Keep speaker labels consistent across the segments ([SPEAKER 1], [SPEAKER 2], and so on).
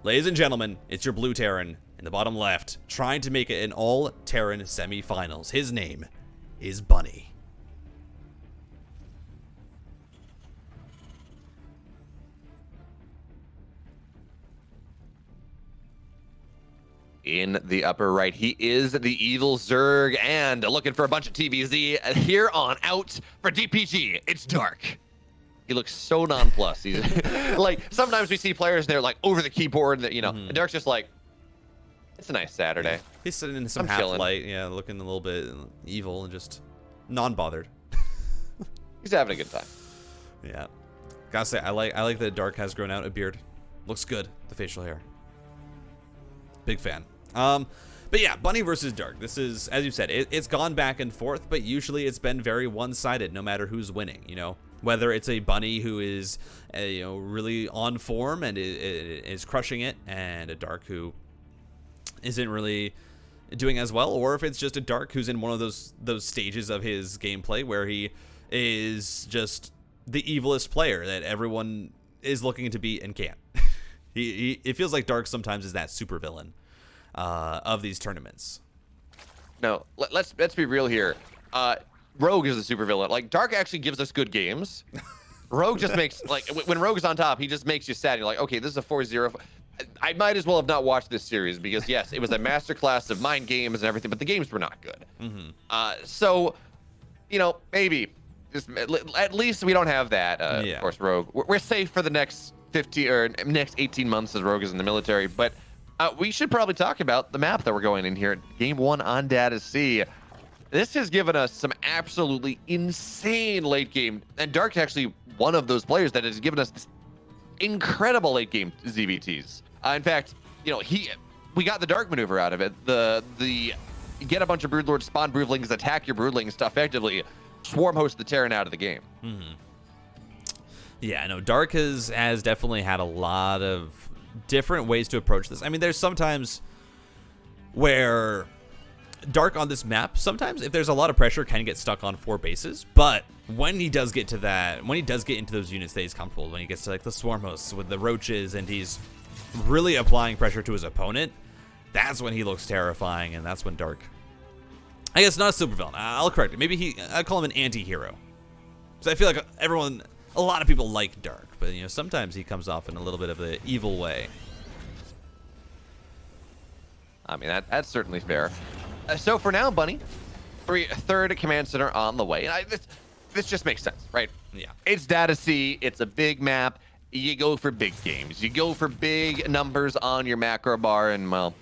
[SPEAKER 1] Ladies and gentlemen, it's your blue Terran in the bottom left, trying to make it an all-Terran semifinals. His name is Bunny.
[SPEAKER 2] In the upper right, he is the evil Zerg, and looking for a bunch of TVZ here on out for DPG. It's Dark. He looks so nonplussed. He's like, sometimes we see players, they're like over the keyboard, that and Dark's just like, it's a nice Saturday.
[SPEAKER 1] He's sitting in some half-light, looking a little bit evil and just non-bothered.
[SPEAKER 2] He's having a good time.
[SPEAKER 1] Yeah, gotta say, I like that Dark has grown out a beard. Looks good, the facial hair. Big fan. But yeah, Bunny versus Dark. This is, as you said, it's gone back and forth, but usually it's been very one-sided, no matter who's winning. Whether it's a Bunny who is, really on form and is crushing it, and a Dark who isn't really doing as well, or if it's just a Dark who's in one of those stages of his gameplay where he is just the evilest player that everyone is looking to beat and can't. It feels like Dark sometimes is that supervillain of these tournaments.
[SPEAKER 2] No, let's be real here. Rogue is a supervillain. Like, Dark actually gives us good games. Rogue just makes, like, when Rogue's on top, he just makes you sad. You're like, okay, this is a 4-0. I might as well have not watched this series because, yes, it was a masterclass of mind games and everything, but the games were not good. So, maybe. Just, at least we don't have that, of course, Rogue. We're safe for the next 15 or next 18 months as Rogue is in the military, but we should probably talk about the map that we're going in here. Game 1 on Data C. This has given us some absolutely insane late game, and Dark's actually one of those players that has given us this incredible late game ZVTs. In fact, we got the Dark maneuver out of it. The get a bunch of Broodlords, spawn Broodlings, attack your Broodlings to effectively swarm host the Terran out of the game.
[SPEAKER 1] Yeah, no, Dark has definitely had a lot of different ways to approach this. I mean, there's sometimes where Dark on this map, sometimes if there's a lot of pressure, can get stuck on 4 bases, but when he does get to that, when he does get into those units that he's comfortable, when he gets to like the swarm hosts with the roaches and he's really applying pressure to his opponent, that's when he looks terrifying, and that's when Dark, I guess not a supervillain, I'll correct it, maybe I call him an anti-hero, because I feel like a lot of people like Dark, but sometimes he comes off in a little bit of an evil way.
[SPEAKER 2] I mean, that's certainly fair. So for now, Bunny, third command center on the way. And this just makes sense, right?
[SPEAKER 1] Yeah.
[SPEAKER 2] It's Data C. It's a big map. You go for big games. You go for big numbers on your macro bar, and, well,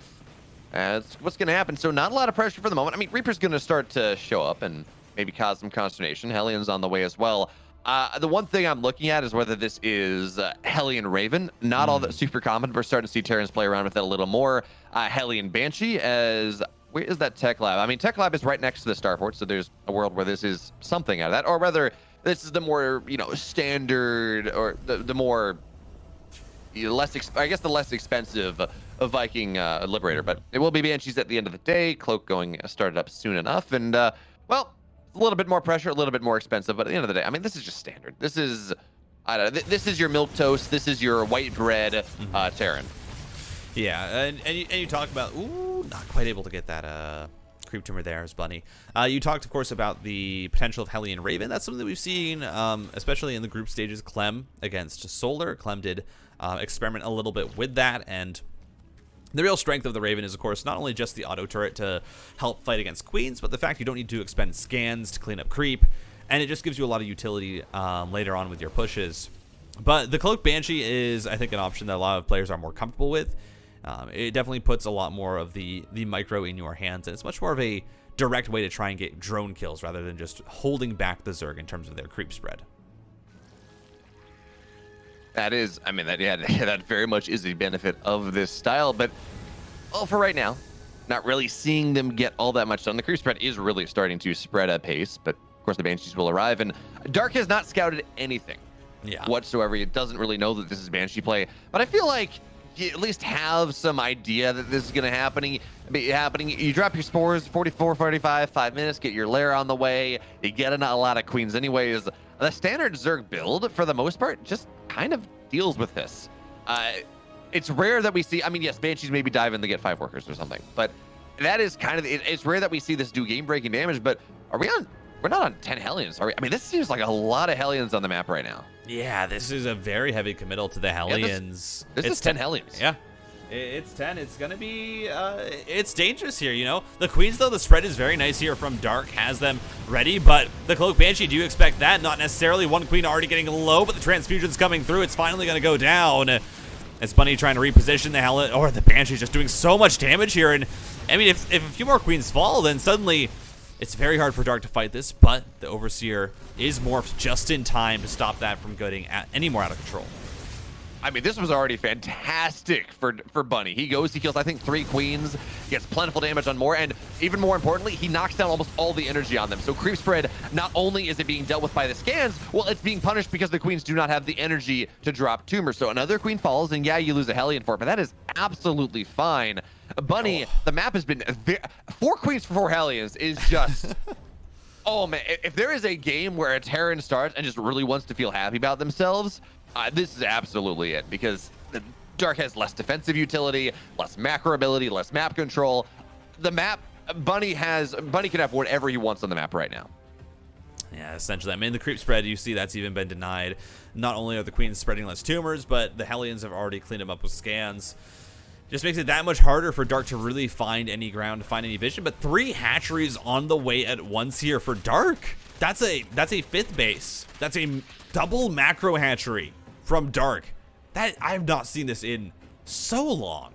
[SPEAKER 2] that's what's going to happen. So not a lot of pressure for the moment. I mean, Reaper's going to start to show up and maybe cause some consternation. Hellion's on the way as well. The one thing I'm looking at is whether this is Hellion Raven. Not all that super common. We're starting to see Terrans play around with it a little more. Hellion Banshee as... Where is that Tech Lab? I mean, Tech Lab is right next to the starport, so there's a world where this is something out of that. Or rather, this is the more, standard, or the more, less expensive Viking Liberator. But it will be Banshees at the end of the day. Cloak going started up soon enough. And, well, a little bit more pressure, a little bit more expensive. But at the end of the day, I mean, this is just standard. This is, I don't know, this is your milquetoast. This is your white bread Terran.
[SPEAKER 1] Yeah, and you talk about, not quite able to get that creep tumor there as Bunny. You talked, of course, about the potential of Hellion Raven. That's something that we've seen, especially in the group stages. Clem against Solar. Clem did experiment a little bit with that, and the real strength of the Raven is, of course, not only just the auto turret to help fight against queens, but the fact you don't need to expend scans to clean up creep, and it just gives you a lot of utility later on with your pushes. But the Cloak Banshee is, I think, an option that a lot of players are more comfortable with. It definitely puts a lot more of the micro in your hands, and it's much more of a direct way to try and get drone kills rather than just holding back the Zerg in terms of their creep spread.
[SPEAKER 2] That is, I mean, that very much is the benefit of this style, but well, for right now, not really seeing them get all that much done. The creep spread is really starting to spread at pace, but of course the Banshees will arrive, and Dark has not scouted anything whatsoever. He doesn't really know that this is Banshee play, but I feel like you at least have some idea that this is going to be happening. You drop your spores, 44, 45, 5 minutes, get your lair on the way. You get a lot of queens anyways. The standard Zerg build, for the most part, just kind of deals with this. it's rare that we see. I mean, yes, Banshees maybe dive in to get 5 workers or something, but that is kind of it's rare that we see this do game-breaking damage. But are we on? We're not on 10 Hellions, are we? I mean, this seems like a lot of Hellions on the map right now.
[SPEAKER 1] Yeah, this is a very heavy committal to the Hellions.
[SPEAKER 2] Yeah, this is 10 Hellions.
[SPEAKER 1] Yeah. It's 10. It's going to be, it's dangerous here, you know? The Queens, though, the spread is very nice here from Dark, has them ready, but the Cloak Banshee, do you expect that? Not necessarily. One Queen already getting low, but the Transfusion's coming through. It's finally going to go down. It's Bunny trying to reposition the Hellion, or the Banshee's just doing so much damage here, and, I mean, if a few more Queens fall, then suddenly it's very hard for Dark to fight this, but the Overseer is morphed just in time to stop that from getting any more out of control.
[SPEAKER 2] I mean, this was already fantastic for Bunny. He goes, he kills, I think, 3 Queens, gets plentiful damage on more, and even more importantly, he knocks down almost all the energy on them. So creep spread, not only is it being dealt with by the scans, well, it's being punished because the Queens do not have the energy to drop tumors. So another Queen falls, and yeah, you lose a Hellion for it, but that is absolutely fine. Bunny, the map has been 4 Queens for 4 Hellions is just... Oh man, if there is a game where a Terran starts and just really wants to feel happy about themselves, this is absolutely it, because the Dark has less defensive utility, less macro ability, less map control. The map, Bunny can have whatever he wants on the map right now.
[SPEAKER 1] Yeah, essentially. I mean, the creep spread, you see that's even been denied. Not only are the Queens spreading less tumors, but the Hellions have already cleaned them up with scans. Just makes it that much harder for Dark to really find any ground, to find any vision. But 3 hatcheries on the way at once here for Dark. That's a 5th base. That's a double macro hatchery from Dark. That I've not seen this in so long.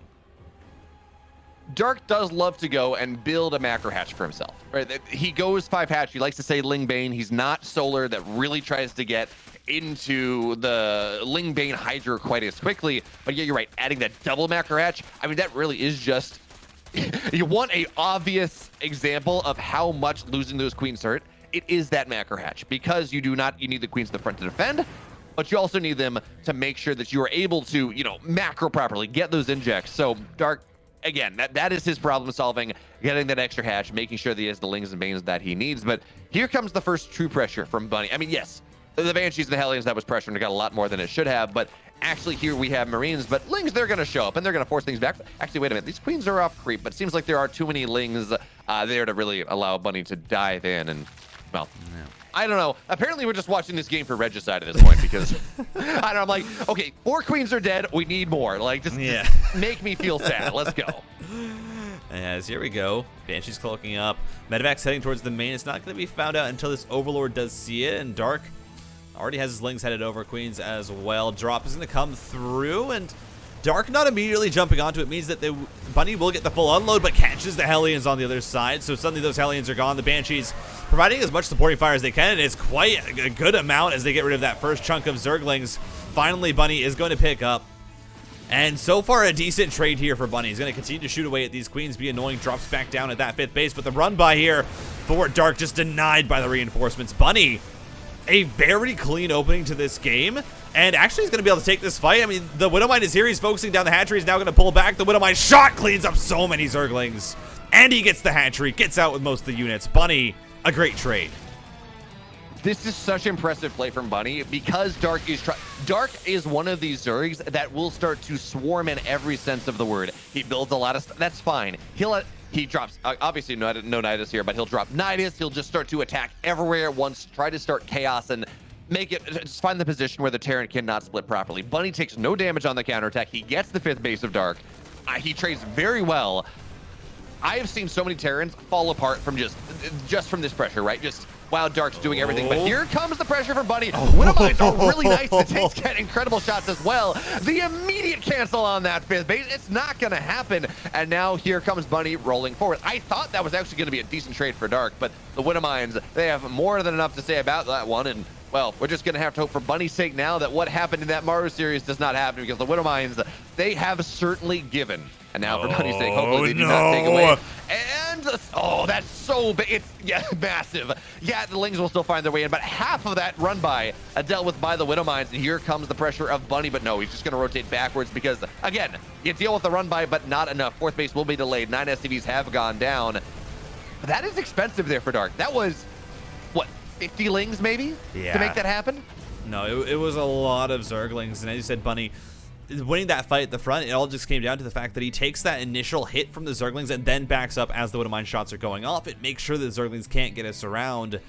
[SPEAKER 2] Dark does love to go and build a macro hatch for himself. Right? He goes 5 hatch. He likes to say Ling Bane. He's not Solar that really tries to get into the Ling Bane Hydra quite as quickly. But yeah, you're right. Adding that double macro hatch, I mean, that really is just... You want a obvious example of how much losing those Queens hurt. It is that macro hatch, because you need the Queens in the front to defend, but you also need them to make sure that you are able to, you know, macro properly, get those injects. So Dark, again, that is his problem solving, getting that extra hatch, making sure that he has the Lings and Banes that he needs. But here comes the first true pressure from Bunny. I mean, yes, the Banshees and the Hellions, that was pressure, and it got a lot more than it should have, but actually here we have Marines, but Lings, they're going to show up, and they're going to force things back. Actually, wait a minute, these Queens are off creep, but it seems like there are too many Lings there to really allow Bunny to dive in, and, well, yeah. I don't know. Apparently, we're just watching this game for Regicide at this point, because I don't know. I'm like, okay, 4 Queens are dead. We need more. Like, just make me feel sad. Let's go.
[SPEAKER 1] As here we go. Banshee's cloaking up. Medevac's heading towards the main. It's not going to be found out until this Overlord does see it, and Dark already has his Lings headed over. Queens as well. Drop is going to come through, and Dark not immediately jumping onto it means that the Bunny will get the full unload, but catches the Hellions on the other side. So suddenly those Hellions are gone. The Banshees providing as much supporting fire as they can, and it's quite a good amount as they get rid of that first chunk of Zerglings. Finally, Bunny is going to pick up. And so far, a decent trade here for Bunny. He's going to continue to shoot away at these Queens, be annoying, drops back down at that 5th base, but the run by here for Dark just denied by the reinforcements. Bunny, a very clean opening to this game, and actually he's going to be able to take this fight. I mean, the Widowmine is here. He's focusing down the hatchery. He's now going to pull back. The Widowmine shot cleans up so many Zerglings, and he gets the hatchery, gets out with most of the units. Bunny, a great trade.
[SPEAKER 2] This is such impressive play from Bunny, because Dark is one of these Zergs that will start to swarm in every sense of the word. He builds a lot of stuff. That's fine. He drops, obviously no Nidus here, but he'll drop Nidus. He'll just start to attack everywhere at once, try to start chaos and make it, just find the position where the Terran cannot split properly. Bunny takes no damage on the counterattack. He gets the 5th base of Dark. He trades very well. I have seen so many Terrans fall apart from just from this pressure, right? Just, wow, Dark's doing everything. But here comes the pressure from Bunny. Widowmines are really nice. The tanks get incredible shots as well. The immediate cancel on that 5th base. It's not going to happen. And now here comes Bunny rolling forward. I thought that was actually going to be a decent trade for Dark, but the Widowmines, they have more than enough to say about that one. And, well, we're just going to have to hope for Bunny's sake now that what happened in that Maru series does not happen, because the Widowmines, they have certainly given. And now for Bunny's sake, hopefully they do not take away. And, oh, that's so big. It's massive. Yeah, the Lings will still find their way in, but half of that run by dealt with by the Widowmines. And here comes the pressure of Bunny, but no, he's just going to rotate backwards because, again, you deal with the run by, but not enough. 4th base will be delayed. 9 SCVs have gone down. That is expensive there for Dark. That was, what, 50 Lings maybe to make that happen?
[SPEAKER 1] No, it was a lot of Zerglings. And as you said, Bunny, winning that fight at the front, it all just came down to the fact that he takes that initial hit from the Zerglings and then backs up as the Widowmine shots are going off. It makes sure that the Zerglings can't get us around.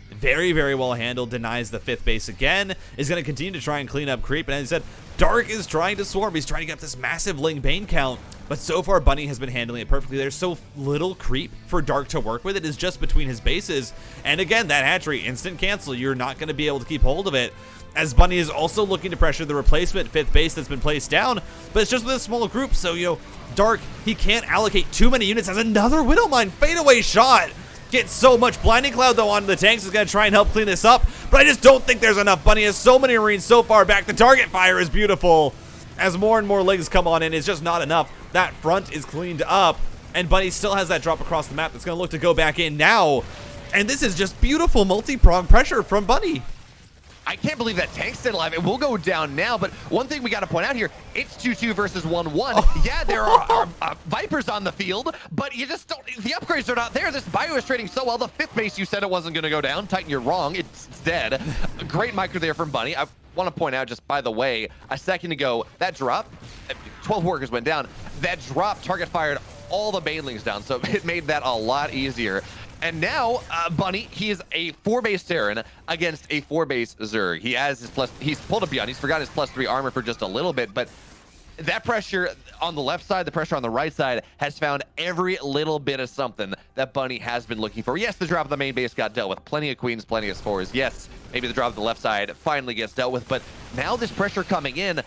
[SPEAKER 1] Very, very well handled. Denies the 5th base again. Is going to continue to try and clean up creep. And as I said, Dark is trying to swarm. He's trying to get up this massive Ling Bane count. But so far, Bunny has been handling it perfectly. There's so little creep for Dark to work with. It is just between his bases. And again, that hatchery, instant cancel. You're not going to be able to keep hold of it. As Bunny is also looking to pressure the replacement 5th base that's been placed down. But it's just with a small group. So, Dark, he can't allocate too many units. As another Widowmine fadeaway shot. Gets so much. Blinding Cloud, though, onto the tanks is going to try and help clean this up. But I just don't think there's enough. Bunny has so many Marines so far back. The target fire is beautiful. As more and more legs come on in, it's just not enough. That front is cleaned up. And Bunny still has that drop across the map that's going to look to go back in now. And this is just beautiful multi-pronged pressure from Bunny.
[SPEAKER 2] I can't believe that tank's still alive. It will go down now, but one thing we got to point out here, it's 2-2 versus 1-1. Yeah, there are Vipers on the field, but you just don't, the upgrades are not there. This bio is trading so well. The 5th base, you said it wasn't going to go down. Titan, you're wrong. It's dead. A great micro there from Bunny. I want to point out, just by the way, a second ago, that drop, 12 workers went down. That drop target fired all the banelings down, so it made that a lot easier. And now, Bunny, he is a 4-base Terran against a 4-base Zerg. He has his he's pulled a Beyond. He's forgot his +3 armor for just a little bit, but that pressure on the left side, the pressure on the right side has found every little bit of something that Bunny has been looking for. Yes, the drop of the main base got dealt with. Plenty of queens, plenty of spores. Yes, maybe the drop of the left side finally gets dealt with, but now this pressure coming in,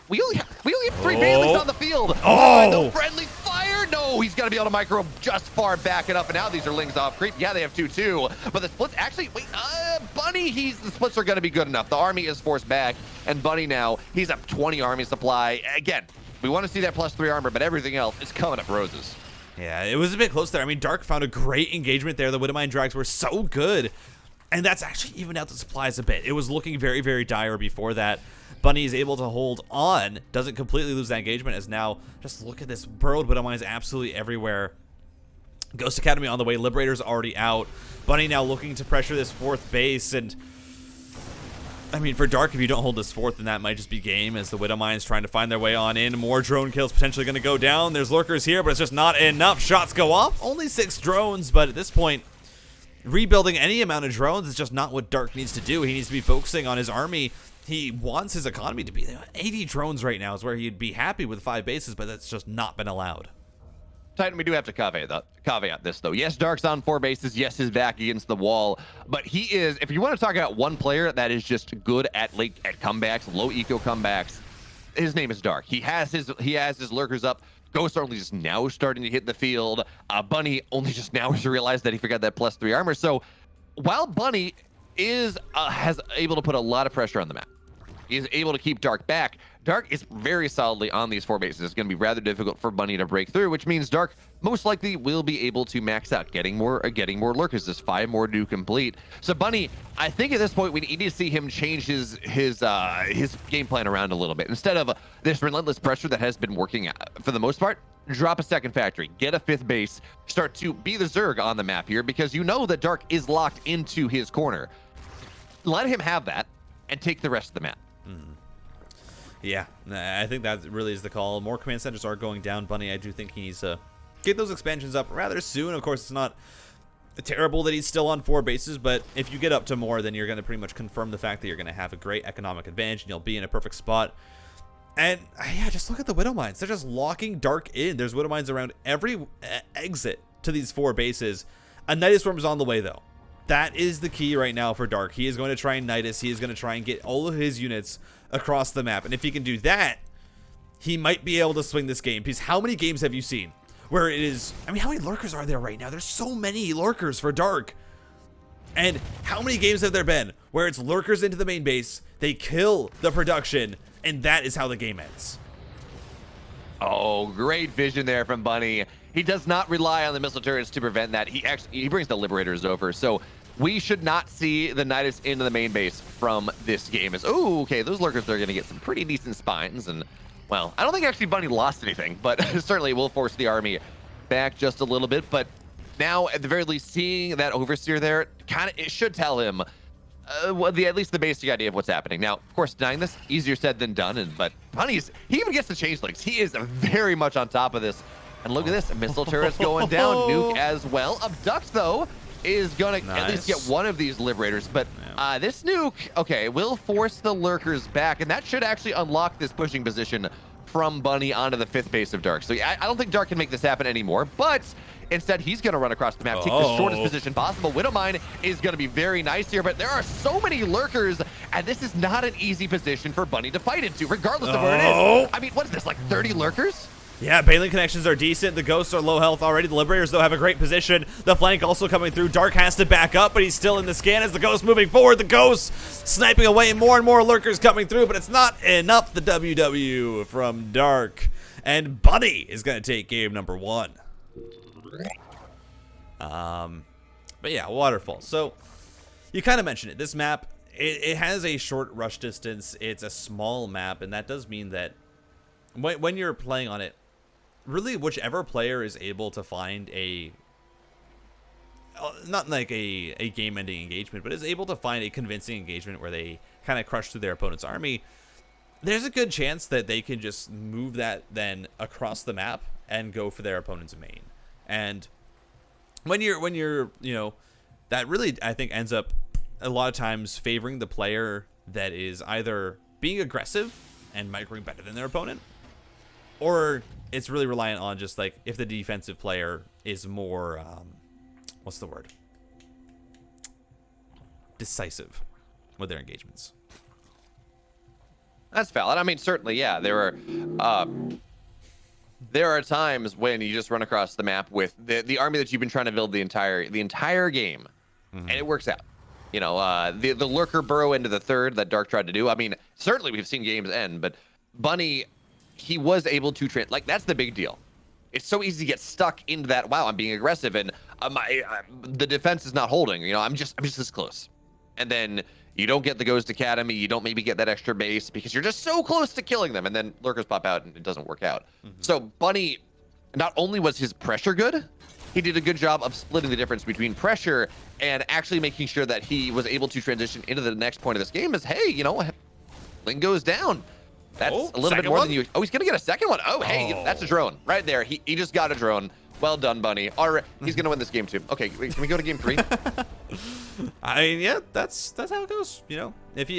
[SPEAKER 2] we only have 3 banelings on the field. The friendly fire. No, he's gonna be able to micro just far back it up, and now these are lings off creep. Yeah, they have 2-2, but the splits actually wait. Bunny, the splits are gonna be good enough. The army is forced back, and Bunny now he's up 20 army supply. Again, we want to see that +3 armor, but everything else is coming up roses.
[SPEAKER 1] Yeah, it was a bit close there. I mean, Dark found a great engagement there. The Widowmine drags were so good, and that's actually evened out the supplies a bit. It was looking very, very dire before that. Bunny is able to hold on, doesn't completely lose that engagement, as now, just look at this, burrowed Widowmine is absolutely everywhere. Ghost Academy on the way, Liberator's already out. Bunny now looking to pressure this 4th base, and I mean, for Dark, if you don't hold this 4th, then that might just be game, as the Widowmines trying to find their way on in. More drone kills potentially going to go down. There's lurkers here, but it's just not enough. Shots go off, only 6 drones, but at this point, rebuilding any amount of drones is just not what Dark needs to do. He needs to be focusing on his army. He wants his economy to be 80 drones right now is where he'd be happy with 5 bases, but that's just not been allowed.
[SPEAKER 2] Titan, we do have to caveat this, though. Yes, Dark's on 4 bases. Yes, his back against the wall. But he is, if you want to talk about one player that is just good at comebacks, low eco comebacks, his name is Dark. He has his lurkers up. Ghost are only just now starting to hit the field. Bunny only just now has realized that he forgot that +3 armor. So while Bunny is able to put a lot of pressure on the map, he is able to keep Dark back. Dark is very solidly on these 4 bases. It's going to be rather difficult for Bunny to break through, which means Dark most likely will be able to max out, getting more lurkers. There's 5 more to complete. So Bunny, I think at this point we need to see him change his game plan around a little bit. Instead of this relentless pressure that has been working for the most part, drop a 2nd factory, get a 5th base, start to be the Zerg on the map here, because you know that Dark is locked into his corner. Let him have that and take the rest of the map.
[SPEAKER 1] Yeah, I think that really is the call. More command centers are going down. Bunny, I do think he needs to get those expansions up rather soon. Of course, it's not terrible that he's still on 4 bases, but if you get up to more, then you're going to pretty much confirm the fact that you're going to have a great economic advantage, and you'll be in a perfect spot. And yeah, just look at the Widowmines. They're just locking Dark in. There's Widowmines around every exit to these 4 bases. A Nidus Storm is on the way, though. That is the key right now for Dark. He is going to try and Nidus. He is going to try and get all of his units across the map. And if he can do that, he might be able to swing this game. Because how many games have you seen where it is... I mean, how many lurkers are there right now? There's so many lurkers for Dark. And how many games have there been where it's lurkers into the main base, they kill the production, and that is how the game ends?
[SPEAKER 2] Oh, great vision there from Bunny. He does not rely on the missile turrets to prevent that. He brings the Liberators over. So we should not see the Nidus into the main base from this game. Oh, okay, those lurkers are going to get some pretty decent spines. And, well, I don't think actually Bunny lost anything, but certainly will force the army back just a little bit. But now, at the very least, seeing that Overseer there, it should tell him at least the basic idea of what's happening. Now, of course, denying this, easier said than done. But Bunny's, he even gets the changelings. He is very much on top of this. And look at this, missile turrets going down, nuke as well. Abduct, though, is going to at least get one of these liberators. But this nuke, okay, will force the lurkers back. And that should actually unlock this pushing position from Bunny onto the 5th base of Dark. So I don't think Dark can make this happen anymore. But instead, he's going to run across the map, take the shortest position possible. Widowmine is going to be very nice here. But there are so many lurkers. And this is not an easy position for Bunny to fight into, regardless of where it is. I mean, what is this, like 30 lurkers?
[SPEAKER 1] Yeah, Baneling connections are decent. The Ghosts are low health already. The Liberators, though, have a great position. The flank also coming through. Dark has to back up, but he's still in the scan as the Ghosts moving forward. The Ghosts sniping away, more and more lurkers coming through, but it's not enough. The WW from Dark. And Bunny is going to take game number 1. But yeah, Waterfall. So, you kind of mentioned it. This map, it has a short rush distance. It's a small map, and that does mean that when you're playing on it, really, whichever player is able to find not like a game-ending engagement, but is able to find a convincing engagement where they kind of crush through their opponent's army, there's a good chance that they can just move that then across the map and go for their opponent's main. And when you're, you know, that really, I think, ends up a lot of times favoring the player that is either being aggressive and microing better than their opponent, or it's really reliant on just like if the defensive player is more, what's the word? Decisive with their engagements.
[SPEAKER 2] That's valid. I mean, certainly, yeah. There are times when you just run across the map with the army that you've been trying to build the entire game, and it works out. You know, the lurker burrow into the 3rd that Dark tried to do. I mean, certainly we've seen games end, but Bunny, he was able to like, that's the big deal. It's so easy to get stuck into that. Wow, I'm being aggressive, and the defense is not holding. You know, I'm just this close, and then you don't get the Ghost Academy. You don't maybe get that extra base because you're just so close to killing them, and then lurkers pop out and it doesn't work out. So Bunny, not only was his pressure good, he did a good job of splitting the difference between pressure and actually making sure that he was able to transition into the next point of this game. Is, hey, you know, Ling goes down. That's a little bit more than you. Oh, he's gonna get a second one. Oh, hey, that's a drone right there. He just got a drone. Well done, Bunny. All right, he's gonna win this game too. Okay, can we go to game 3?
[SPEAKER 1] I mean, yeah, that's how it goes. You know, if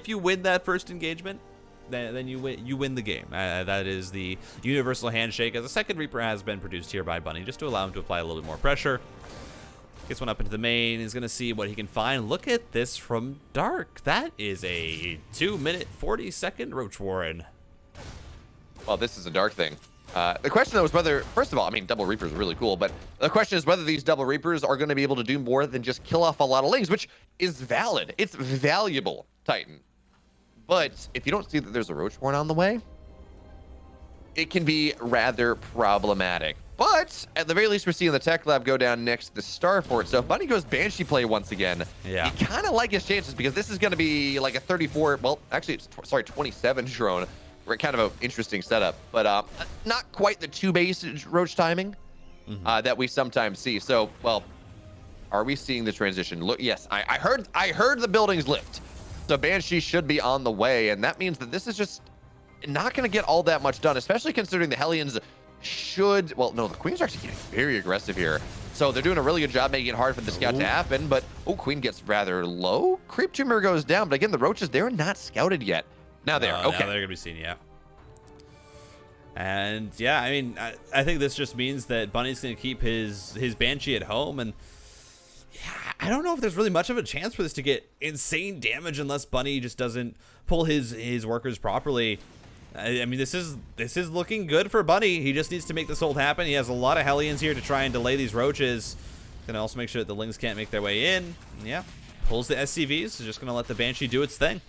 [SPEAKER 1] you win that first engagement, then you win the game. That is the universal handshake. As a second Reaper has been produced here by Bunny, just to allow him to apply a little bit more pressure. Gets one up into the main. He's going to see what he can find. Look at this from Dark. That is a 2-minute, 40-second Roach Warren.
[SPEAKER 2] Well, this is a Dark thing. The question, though, is whether, first of all, I mean, double Reapers are really cool, but the question is whether these double Reapers are going to be able to do more than just kill off a lot of Lings, which is valid. It's valuable, Titan. But if you don't see that there's a Roach Warren on the way, it can be rather problematic. But at the very least, we're seeing the Tech Lab go down next to the Starport. So if Bunny goes Banshee play once again, you kind of like his chances because this is going to be like a 34, well, actually, it's 27 drone. We're kind of an interesting setup, but not quite the 2-base Roach timing that we sometimes see. So, well, are we seeing the transition? Look, yes, I heard the buildings lift. So Banshee should be on the way, and that means that this is just not going to get all that much done, especially considering the Hellions should, well, no, the Queens are actually getting very aggressive here. So they're doing a really good job making it hard for the scout to happen, but, oh, Queen gets rather low. Creep Tumor goes down, but again, the Roaches, they're not scouted yet. Now they're, okay.
[SPEAKER 1] Now they're going to be seen, yeah. And, yeah, I mean, I think this just means that Bunny's going to keep his Banshee at home, and yeah, I don't know if there's really much of a chance for this to get insane damage unless Bunny just doesn't pull his workers properly. I mean, this is looking good for Bunny. He just needs to make this hold happen. He has a lot of Hellions here to try and delay these Roaches. Gonna also make sure that the Lings can't make their way in. Yeah, pulls the SCVs. So just gonna let the Banshee do its thing.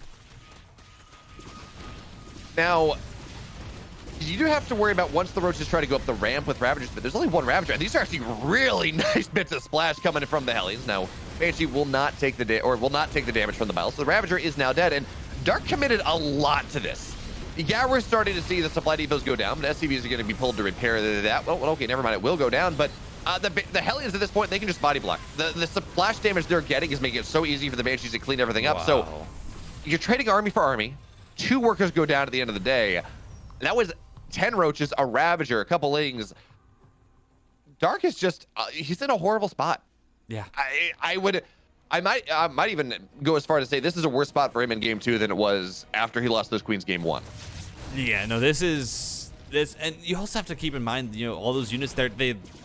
[SPEAKER 2] Now, you do have to worry about once the Roaches try to go up the ramp with Ravagers, but there's only one Ravager, and these are actually really nice bits of splash coming from the Hellions. Now, Banshee will not take the damage from the Bile, so the Ravager is now dead, and Dark committed a lot to this. Yeah, we're starting to see the supply depots go down, but SCVs are going to be pulled to repair that. Well, okay, never mind, it will go down, but The Hellions at this point, they can just body block. The splash damage they're getting is making it so easy for the Banshees to clean everything up. So you're trading army for army. 2 workers go down at the end of the day. That was 10 roaches, a Ravager, a couple Lings. Dark is just, he's in a horrible spot.
[SPEAKER 1] Yeah.
[SPEAKER 2] I might even go as far to say this is a worse spot for him in game 2 than it was after he lost those Queens game 1.
[SPEAKER 1] Yeah, no, this, and you also have to keep in mind, you know, all those units there,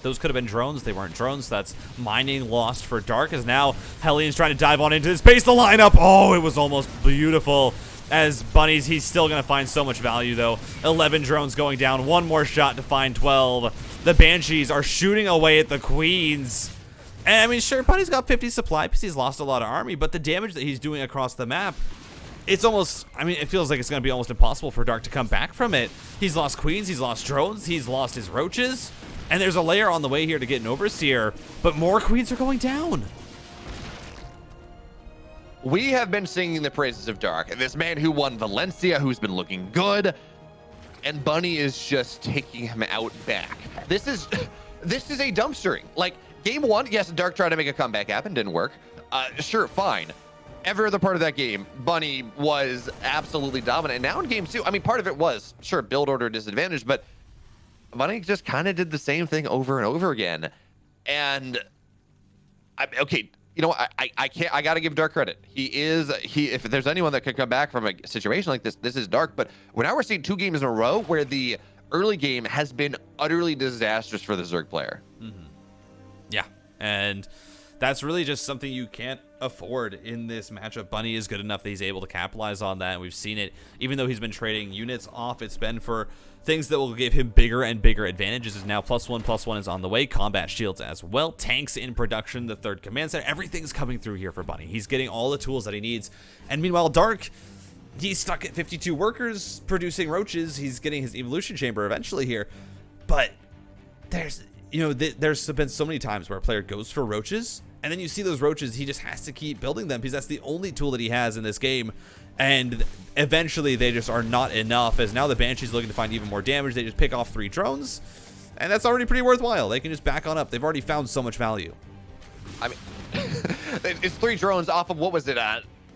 [SPEAKER 1] those could have been drones. They weren't drones. That's mining lost for Dark, as now Hellions trying to dive on into this base. The lineup, oh, it was almost beautiful. As Bunnies, he's still going to find so much value, though. 11 drones going down. 1 more shot to find 12. The Banshees are shooting away at the Queens. And, I mean, sure, Bunny's got 50 supply because he's lost a lot of army, but the damage that he's doing across the map, it's almost, I mean, it feels like it's going to be almost impossible for Dark to come back from it. He's lost Queens, he's lost drones, he's lost his roaches, and there's a layer on the way here to get an Overseer, but more Queens are going down.
[SPEAKER 2] We have been singing the praises of Dark, this man who won Valencia, who's been looking good, and Bunny is just taking him out back. This is a dumpstering. Like, game 1, yes, Dark tried to make a comeback happen, didn't work. Sure, fine. Every other part of that game, Bunny was absolutely dominant. And now in game 2, I mean, part of it was, sure, build order disadvantage, but Bunny just kind of did the same thing over and over again. And, okay, you know, I got to give Dark credit. If there's anyone that could come back from a situation like this is Dark. But now we're seeing 2 games in a row where the early game has been utterly disastrous for the Zerg player.
[SPEAKER 1] Mm-hmm. Yeah, and that's really just something you can't afford in this matchup. Bunny is good enough that he's able to capitalize on that, and we've seen it. Even though he's been trading units off, it's been for things that will give him bigger and bigger advantages. Is now +1/+1 is on the way. Combat shields as well. Tanks in production. The 3rd command center. Everything's coming through here for Bunny. He's getting all the tools that he needs. And meanwhile, Dark, he's stuck at 52 workers producing roaches. He's getting his evolution chamber eventually here. But there's been so many times where a player goes for roaches, and then you see those roaches, he just has to keep building them because that's the only tool that he has in this game. And eventually they just are not enough, as now the Banshee's looking to find even more damage. They just pick off 3 drones, and that's already pretty worthwhile. They can just back on up. They've already found so much value.
[SPEAKER 2] I mean, it's 3 drones off of, what was it,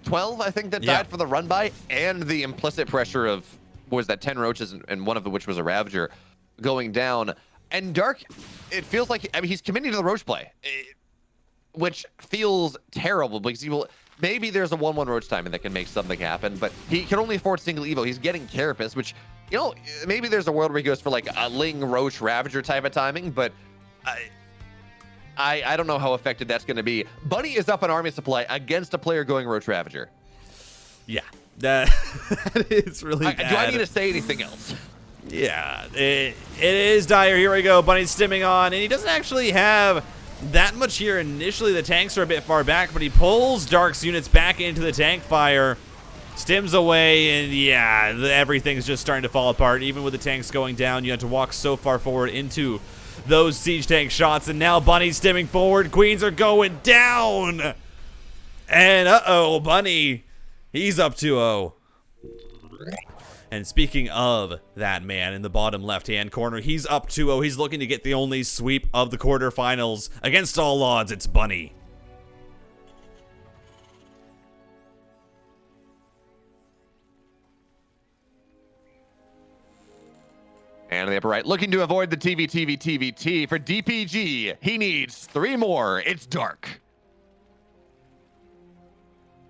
[SPEAKER 2] 12, I think, that died for the run by, and the implicit pressure of, what was that, 10 roaches, and one of which was a Ravager going down. And Dark, it feels like, I mean, he's committing to the roach play, which feels terrible because maybe there's a 1/1 roach timing that can make something happen, but he can only afford single evo. He's getting Carapace, which, you know, maybe there's a world where he goes for like a Ling, Roach, Ravager type of timing, but I don't know how effective that's going to be. Bunny is up on army supply against a player going Roach Ravager.
[SPEAKER 1] Yeah, that is really bad.
[SPEAKER 2] Do I need to say anything else?
[SPEAKER 1] Yeah, it is dire. Here we go. Bunny's stimming on, and he doesn't actually have that much here initially. The tanks are a bit far back, but he pulls Dark's units back into the tank fire, stims away, and yeah, everything's just starting to fall apart. Even with the tanks going down, you have to walk so far forward into those siege tank shots, and now Bunny's stimming forward. Queens are going down, and uh-oh, Bunny, he's up 2-0. And speaking of that man in the bottom left-hand corner, he's up 2-0. He's looking to get the only sweep of the quarterfinals. Against all odds, it's Bunny.
[SPEAKER 2] And on the upper right, looking to avoid the TVT for DPG. He needs 3 more. It's Dark.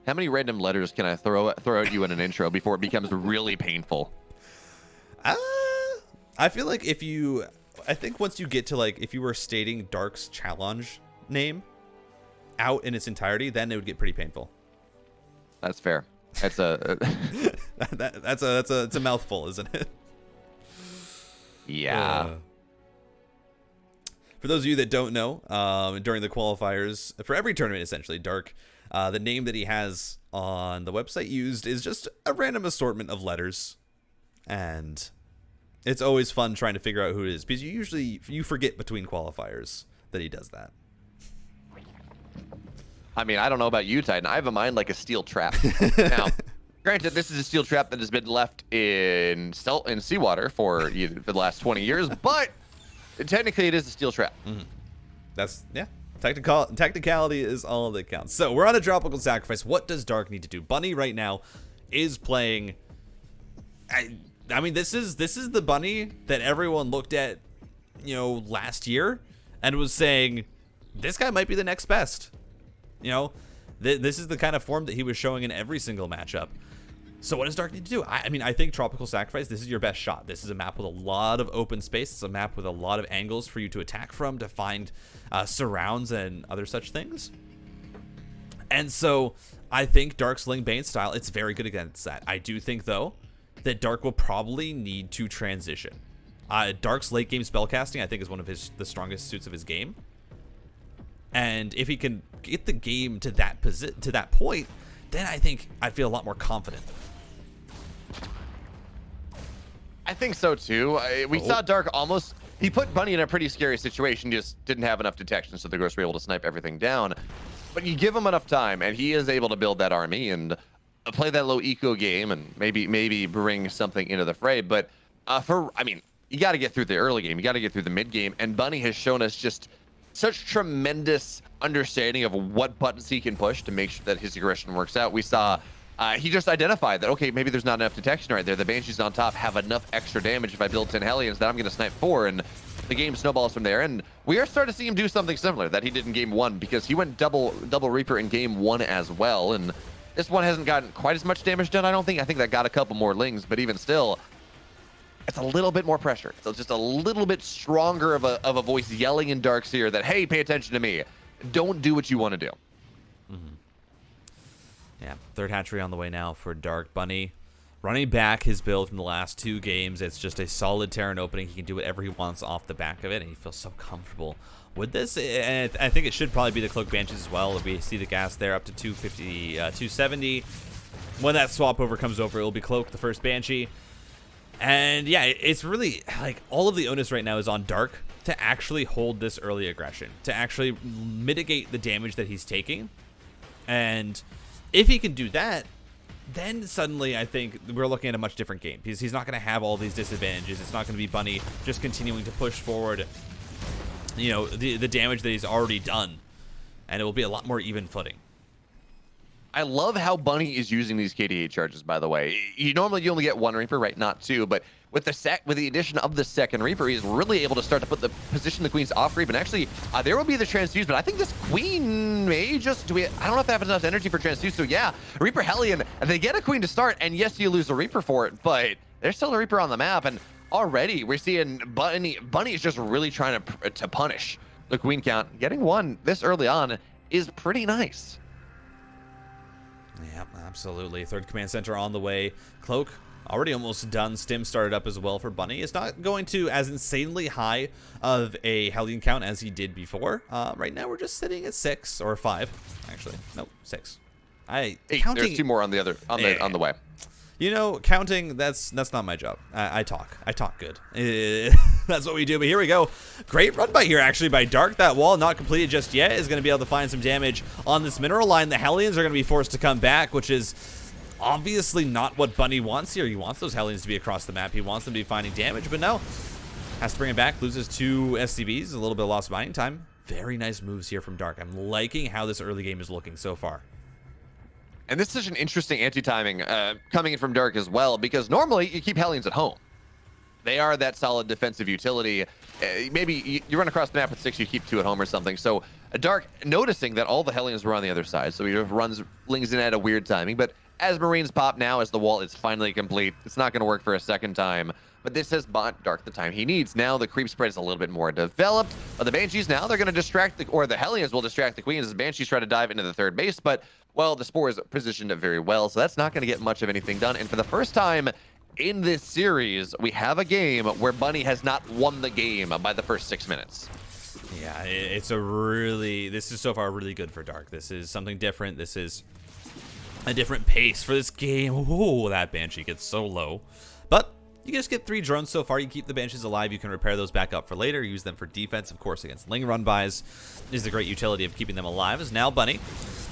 [SPEAKER 2] How many random letters can I throw at you in an intro before it becomes really painful?
[SPEAKER 1] I feel like I think once you get to, like, if you were stating Dark's challenge name out in its entirety, then it would get pretty painful.
[SPEAKER 2] That's fair. That's a
[SPEAKER 1] that's a mouthful, isn't it?
[SPEAKER 2] Yeah.
[SPEAKER 1] For those of you that don't know, during the qualifiers for every tournament, essentially, Dark, the name that he has on the website used is just a random assortment of letters, and it's always fun trying to figure out who it is because you forget between qualifiers that he does that.
[SPEAKER 2] I mean, I don't know about you, Titan. I have a mind like a steel trap. Now, granted, this is a steel trap that has been left in seawater for the last 20 years, but technically it is a steel trap.
[SPEAKER 1] Mm-hmm. That's, yeah. Technicality is all that counts. So we're on a tropical sacrifice. What does Dark need to do? Bunny right now is playing. I mean, this is the Bunny that everyone looked at, you know, last year and was saying this guy might be the next best. You know, this is the kind of form that he was showing in every single matchup. So what does Dark need to do? I mean, I think Tropical Sacrifice, this is your best shot. This is a map with a lot of open space. It's a map with a lot of angles for you to attack from, to find surrounds and other such things. And so I think Dark's Ling Bane style, it's very good against that. I do think, though, that Dark will probably need to transition. Dark's late game spellcasting, I think, is one of the strongest suits of his game. And if he can get the game to that point, then I think I'd feel a lot more confident.
[SPEAKER 2] I think so too. We saw Dark almost. He put Bunny in a pretty scary situation. Just didn't have enough detection, so the Ghosts were able to snipe everything down. But you give him enough time, and he is able to build that army and play that low eco game, and maybe bring something into the fray. But I mean, you got to get through the early game. You got to get through the mid game, and Bunny has shown us just such tremendous understanding of what buttons he can push to make sure that his aggression works out. We saw he just identified that, okay, maybe there's not enough detection right there. The Banshees on top have enough extra damage if I build 10 Hellions that I'm going to snipe 4, and the game snowballs from there. And we are starting to see him do something similar that he did in game 1, because he went double Reaper in game 1 as well. And this one hasn't gotten quite as much damage done, I don't think. I think that got a couple more Lings, but even still, it's a little bit more pressure. So it's just a little bit stronger of a voice yelling in Dark's ear that, hey, pay attention to me. Don't do what you want to do.
[SPEAKER 1] Mm-hmm. Yeah, third hatchery on the way now for Dark. Bunny running back his build from the last 2 games. It's just a solid Terran opening. He can do whatever he wants off the back of it, and he feels so comfortable with this. And I think it should probably be the Cloak Banshees as well. If we see the gas there up to 250, 270. When that swap over comes over, it will be Cloak, the first Banshee. And yeah, it's really like all of the onus right now is on Dark to actually hold this early aggression, to actually mitigate the damage that he's taking. And if he can do that, then suddenly I think we're looking at a much different game, because he's not going to have all these disadvantages. It's not going to be Bunny just continuing to push forward, you know, the damage that he's already done, and it will be a lot more even footing.
[SPEAKER 2] I love how Bunny is using these KDA charges, by the way. You only get 1 Reaper, right? Not 2, but with the addition of the second Reaper, he's really able to start to position the Queens off Reap. And actually, there will be the Transfuse, but I think this Queen may just I don't know if they have enough energy for Transfuse. So yeah, Reaper Hellion, they get a Queen to start, and yes, you lose a Reaper for it, but there's still a Reaper on the map, and already we're seeing Bunny is just really trying to punish the Queen count. Getting 1 this early on is pretty nice.
[SPEAKER 1] Yeah, absolutely. Third command center on the way. Cloak already almost done. Stim started up as well for Bunny. It's not going to as insanely high of a Hellion count as he did before. Right now we're just sitting at 6 or 5. Actually, nope, 6.
[SPEAKER 2] 8.
[SPEAKER 1] Counting,
[SPEAKER 2] there's 2 more on the way.
[SPEAKER 1] You know, counting, that's not my job. I talk good. That's what we do. But here we go. Great run by here, actually, by Dark. That wall, not completed just yet, is going to be able to find some damage on this mineral line. The Hellions are going to be forced to come back, which is obviously not what Bunny wants here. He wants those Hellions to be across the map. He wants them to be finding damage, but no. Has to bring it back. Loses 2 SCVs. A little bit of lost mining time. Very nice moves here from Dark. I'm liking how this early game is looking so far.
[SPEAKER 2] And this is such an interesting anti-timing coming in from Dark as well, because normally you keep Hellions at home. They are that solid defensive utility. Maybe you run across the map with 6, you keep 2 at home or something. So Dark, noticing that all the Hellions were on the other side, so he runs Lings in at a weird timing. But as Marines pop now, as the wall is finally complete, it's not going to work for a second time. But this has bought Dark the time he needs. Now the creep spread is a little bit more developed. But the Banshees now, they're going to distract the Hellions will distract the Queens as Banshees try to dive into the third base. But, well, the Spore is positioned very well, so that's not going to get much of anything done. And for the first time in this series, we have a game where Bunny has not won the game by the first 6 minutes.
[SPEAKER 1] Yeah, this is so far really good for Dark. This is something different. This is a different pace for this game. Oh, that Banshee gets so low. But you just get 3 drones so far. You keep the Banshees alive. You can repair those back up for later. Use them for defense, of course, against Ling run-bys. Is the great utility of keeping them alive. Is now Bunny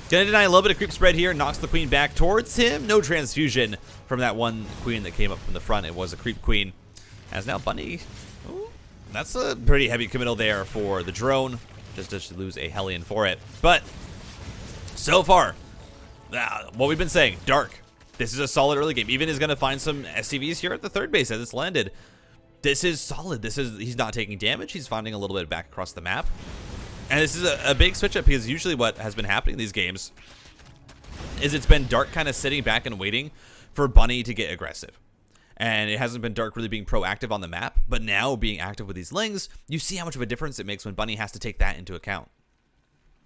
[SPEAKER 1] gonna deny a little bit of creep spread here. Knocks the Queen back towards him. No transfusion from that one Queen that came up from the front. It was a creep Queen. As now Bunny... Ooh, that's a pretty heavy committal there for the drone. just to lose a Hellion for it. But so far, what we've been saying, Dark, this is a solid early game. Even is going to find some SCVs here at the third base as it's landed. This is solid. He's not taking damage. He's finding a little bit back across the map. And this is a big switch up, because usually what has been happening in these games is it's been Dark kind of sitting back and waiting for Bunny to get aggressive. And it hasn't been Dark really being proactive on the map, but now being active with these lings, you see how much of a difference it makes when Bunny has to take that into account.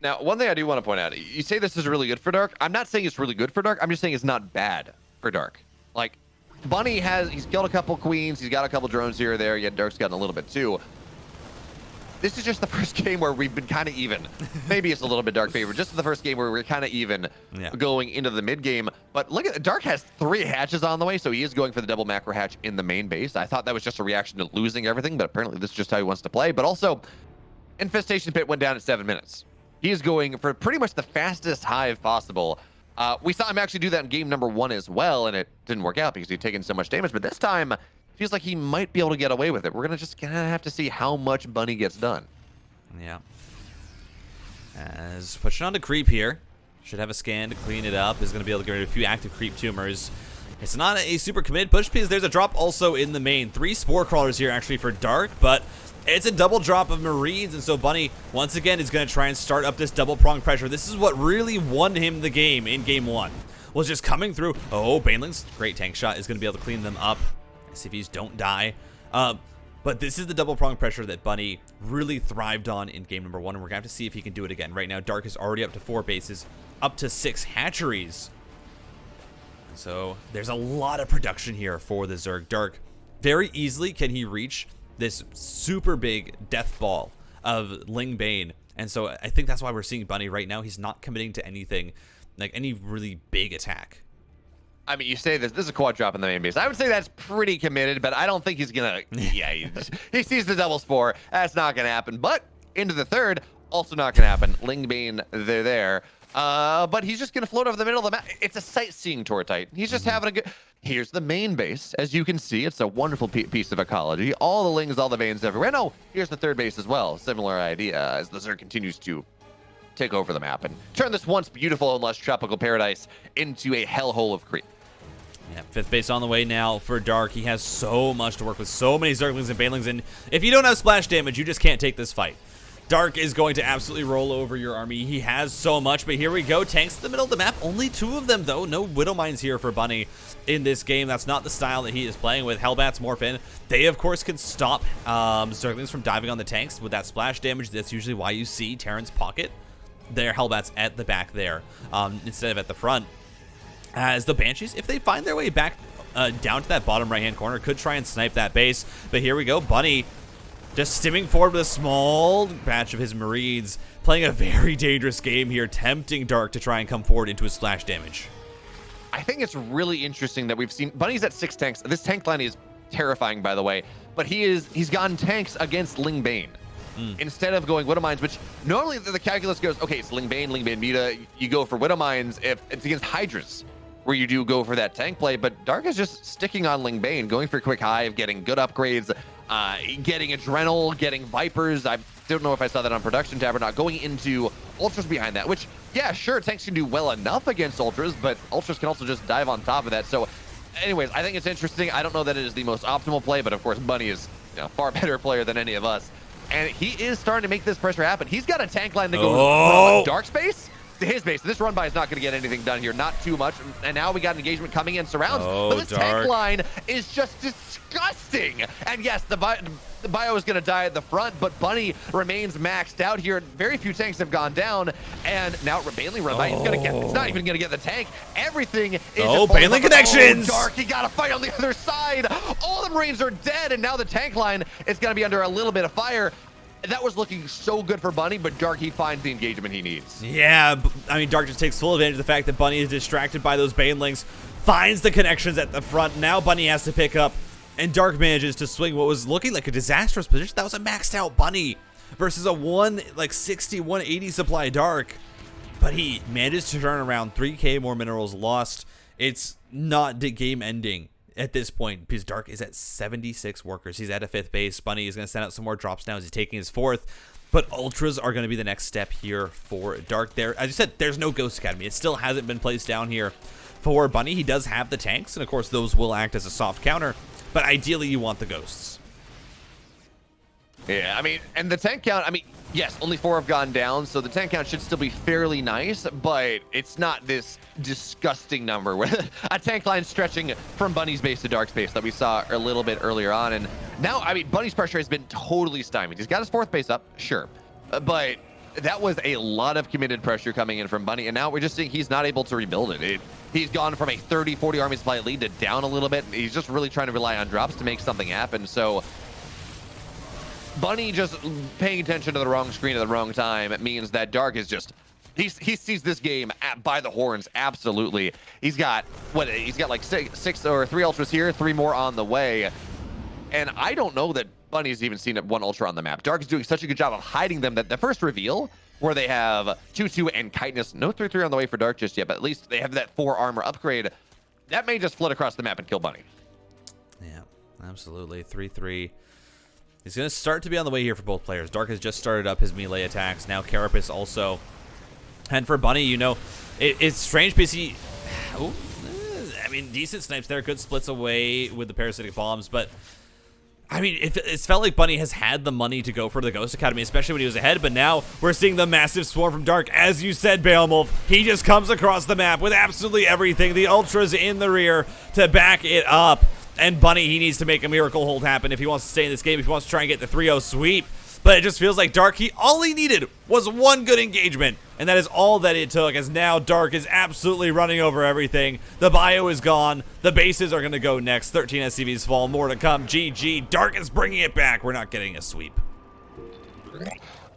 [SPEAKER 2] Now, one thing I do want to point out, you say this is really good for Dark. I'm not saying it's really good for Dark. I'm just saying it's not bad for Dark. Like, Bunny he's killed a couple queens. He's got a couple drones here or there. Yet Dark's gotten a little bit too. This is just the first game where we've been kind of even. Maybe it's a little bit Dark favor. Just the first game where we're kind of even going into the mid game. But look at Dark has 3 hatches on the way, so he is going for the double macro hatch in the main base. I thought that was just a reaction to losing everything, but apparently this is just how he wants to play. But also, Infestation Pit went down at 7 minutes. He is going for pretty much the fastest hive possible. We saw him actually do that in game number 1 as well, and it didn't work out because he'd taken so much damage. But this time, feels like he might be able to get away with it. We're gonna have to see how much Bunny gets done.
[SPEAKER 1] Yeah. As pushing on to creep here. Should have a scan to clean it up. Is going to be able to get rid of a few active creep tumors. It's not a super committed push because there's a drop also in the main. 3 spore crawlers here actually for Dark, but it's a double drop of Marines, and so Bunny once again is going to try and start up this double prong pressure. This is what really won him the game in game 1. Was just coming through. Oh, Banelings, great tank shot, is going to be able to clean them up. SCVs don't die. But this is the double prong pressure that Bunny really thrived on in game number 1, and we're going to have to see if he can do it again. Right now, Dark is already up to 4 bases, up to 6 hatcheries. So there's a lot of production here for the Zerg. Dark, very easily can he reach this super big death ball of Ling Bane. And so I think that's why we're seeing Bunny right now. He's not committing to anything, like any really big attack.
[SPEAKER 2] I mean, you say this is a quad drop in the main base. I would say that's pretty committed, but I don't think he's gonna. Yeah, he sees the double spore. That's not gonna happen. But into the third, also not gonna happen. Ling Bane, they're there. But he's just gonna float over the middle of the map. It's a sightseeing tour Titan. He's just having a good. Here's the main base. As you can see, it's a wonderful piece of ecology. All the lings, all the veins everywhere. No, here's the third base as well. Similar idea as the Zerg continues to take over the map and turn this once beautiful and lush tropical paradise into a hellhole of creep.
[SPEAKER 1] Yeah, 5th base on the way now for Dark. He has so much to work with, so many Zerglings and Banelings, and if you don't have splash damage, you just can't take this fight. Dark is going to absolutely roll over your army. He has so much, but here we go. Tanks in the middle of the map. Only 2 of them, though. No Widow Mines here for Bunny in this game. That's not the style that he is playing with. Hellbats morph in. They, of course, can stop Zerglings from diving on the tanks with that splash damage. That's usually why you see Terran's pocket their Hellbats at the back there instead of at the front. As the Banshees, if they find their way back down to that bottom right-hand corner, could try and snipe that base. But here we go. Bunny just stimming forward with a small batch of his Marines, playing a very dangerous game here, tempting Dark to try and come forward into his splash damage.
[SPEAKER 2] I think it's really interesting that we've seen Bunny's at 6 tanks. This tank line is terrifying, by the way, but he's gotten tanks against Ling Bane. Instead of going Widow Mines, which normally the calculus goes, okay, it's Ling Bane Muta, you go for Widow Mines if it's against Hydras, where you do go for that tank play, but Dark is just sticking on Ling Bane, going for quick hive, getting good upgrades, getting Adrenal, getting Vipers. I don't know if I saw that on Production Tab or not, going into Ultras behind that, which, yeah, sure, tanks can do well enough against Ultras, but Ultras can also just dive on top of that. So anyways, I think it's interesting. I don't know that it is the most optimal play, but of course, Bunny is a far better player than any of us. And he is starting to make this pressure happen. He's got a tank line that goes from Dark space to his base. This run by is not going to get anything done here. Not too much. And now we got an engagement coming in surrounds. But this tank line is just disgusting. And yes, the bio is going to die at the front, but Bunny remains maxed out here. Very few tanks have gone down. And now Bailey run by. He's going to get, it's not even going to get the tank. Everything is just
[SPEAKER 1] Bailey connections.
[SPEAKER 2] Dark, he got to fight on the other side. All the Marines are dead. And now the tank line is going to be under a little bit of fire. That was looking so good for Bunny, but Dark, he finds the engagement he needs.
[SPEAKER 1] Yeah, I mean, Dark just takes full advantage of the fact that Bunny is distracted by those Banelings, finds the connections at the front. Now Bunny has to pick up, and Dark manages to swing what was looking like a disastrous position. That was a maxed out Bunny versus a 160, 180 supply Dark. But he managed to turn around. 3K more minerals lost. It's not the game ending at this point, because Dark is at 76 workers. He's at a 5th base. Bunny is going to send out some more drops now as he's taking his 4th. But Ultras are going to be the next step here for Dark. There, as you said, there's no Ghost Academy. It still hasn't been placed down here for Bunny. He does have the tanks, and of course those will act as a soft counter. But ideally, you want the Ghosts.
[SPEAKER 2] Yeah, I mean, and the tank count, I mean, yes, only 4 have gone down, so the tank count should still be fairly nice, but it's not this disgusting number where a tank line stretching from Bunny's base to Dark's base that we saw a little bit earlier on. And now, I mean, Bunny's pressure has been totally stymied. He's got his 4th base up, sure, but that was a lot of committed pressure coming in from Bunny, and now we're just seeing he's not able to rebuild it. He's gone from a 30-40 army supply lead to down a little bit. He's just really trying to rely on drops to make something happen, so Bunny just paying attention to the wrong screen at the wrong time. It means that Dark is just, he sees this game by the horns, absolutely. He's got, what, he's got like six or 3 Ultras here, 3 more on the way. And I don't know that Bunny's even seen 1 Ultra on the map. Dark is doing such a good job of hiding them that the first reveal, where they have 2-2 and Chitinous, no 3-3 on the way for Dark just yet, but at least they have that 4 armor upgrade. That may just flit across the map and kill Bunny.
[SPEAKER 1] Yeah, absolutely. 3-3. He's going to start to be on the way here for both players. Dark has just started up his melee attacks. Now Carapace also. And for Bunny, you know, it's strange because he... Oh, I mean, decent snipes there. Good splits away with the parasitic bombs. But, I mean, it's felt like Bunny has had the money to go for the Ghost Academy, especially when he was ahead. But now we're seeing the massive swarm from Dark. As you said, BeoMulf, he just comes across the map with absolutely everything. The Ultras in the rear to back it up. And Bunny, he needs to make a miracle hold happen if he wants to stay in this game, if he wants to try and get the 3-0 sweep. But it just feels like Dark, all he needed was 1 good engagement. And that is all that it took, as now Dark is absolutely running over everything. The bio is gone. The bases are going to go next. 13 SCVs fall. More to come. GG. Dark is bringing it back. We're not getting a sweep.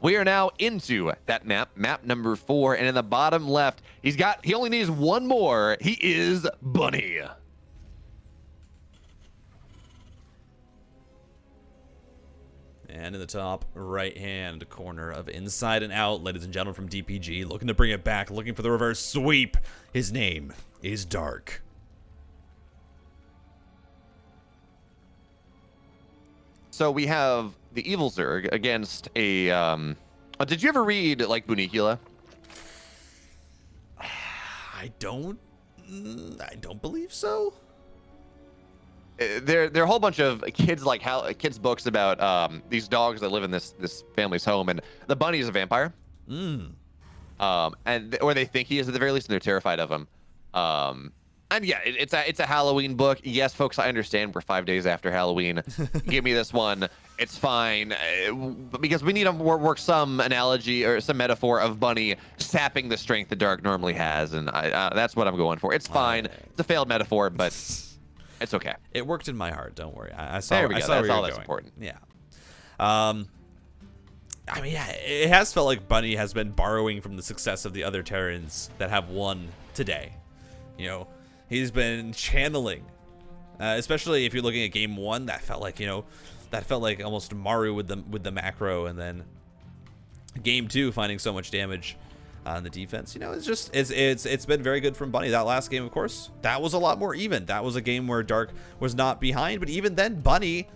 [SPEAKER 2] We are now into that map number 4. And in the bottom left, he only needs 1 more. He is Bunny.
[SPEAKER 1] And in the top right-hand corner of Inside and Out, ladies and gentlemen, from DPG, looking to bring it back, looking for the reverse sweep. His name is Dark.
[SPEAKER 2] So we have the Evil Zerg against a... did you ever read, like, Bunicula?
[SPEAKER 1] I don't believe so.
[SPEAKER 2] There are a whole bunch of kids kids books about these dogs that live in this family's home, and the bunny is a vampire. Or they think he is at the very least, and they're terrified of him. And yeah, it's a Halloween book. Yes, folks, I understand we're 5 days after Halloween. Give me this one. It's fine, because we need to work some analogy or some metaphor of Bunny sapping the strength that Dark normally has, and that's what I'm going for. It's fine. It's a failed metaphor, but it's okay.
[SPEAKER 1] It worked in my heart. Don't worry. I saw.
[SPEAKER 2] There we go.
[SPEAKER 1] I saw
[SPEAKER 2] that's
[SPEAKER 1] where
[SPEAKER 2] all
[SPEAKER 1] you're
[SPEAKER 2] that's
[SPEAKER 1] going.
[SPEAKER 2] important.
[SPEAKER 1] Yeah. I mean, yeah, it has felt like Bunny has been borrowing from the success of the other Terrans that have won today. You know, he's been channeling, especially if you're looking at game 1. That felt like, that felt like almost Maru with the macro, and then game 2 finding so much damage on the defense. It's been very good from Bunny. That last game, of course, that was a lot more even. That was a game where Dark was not behind, but even then, Bunny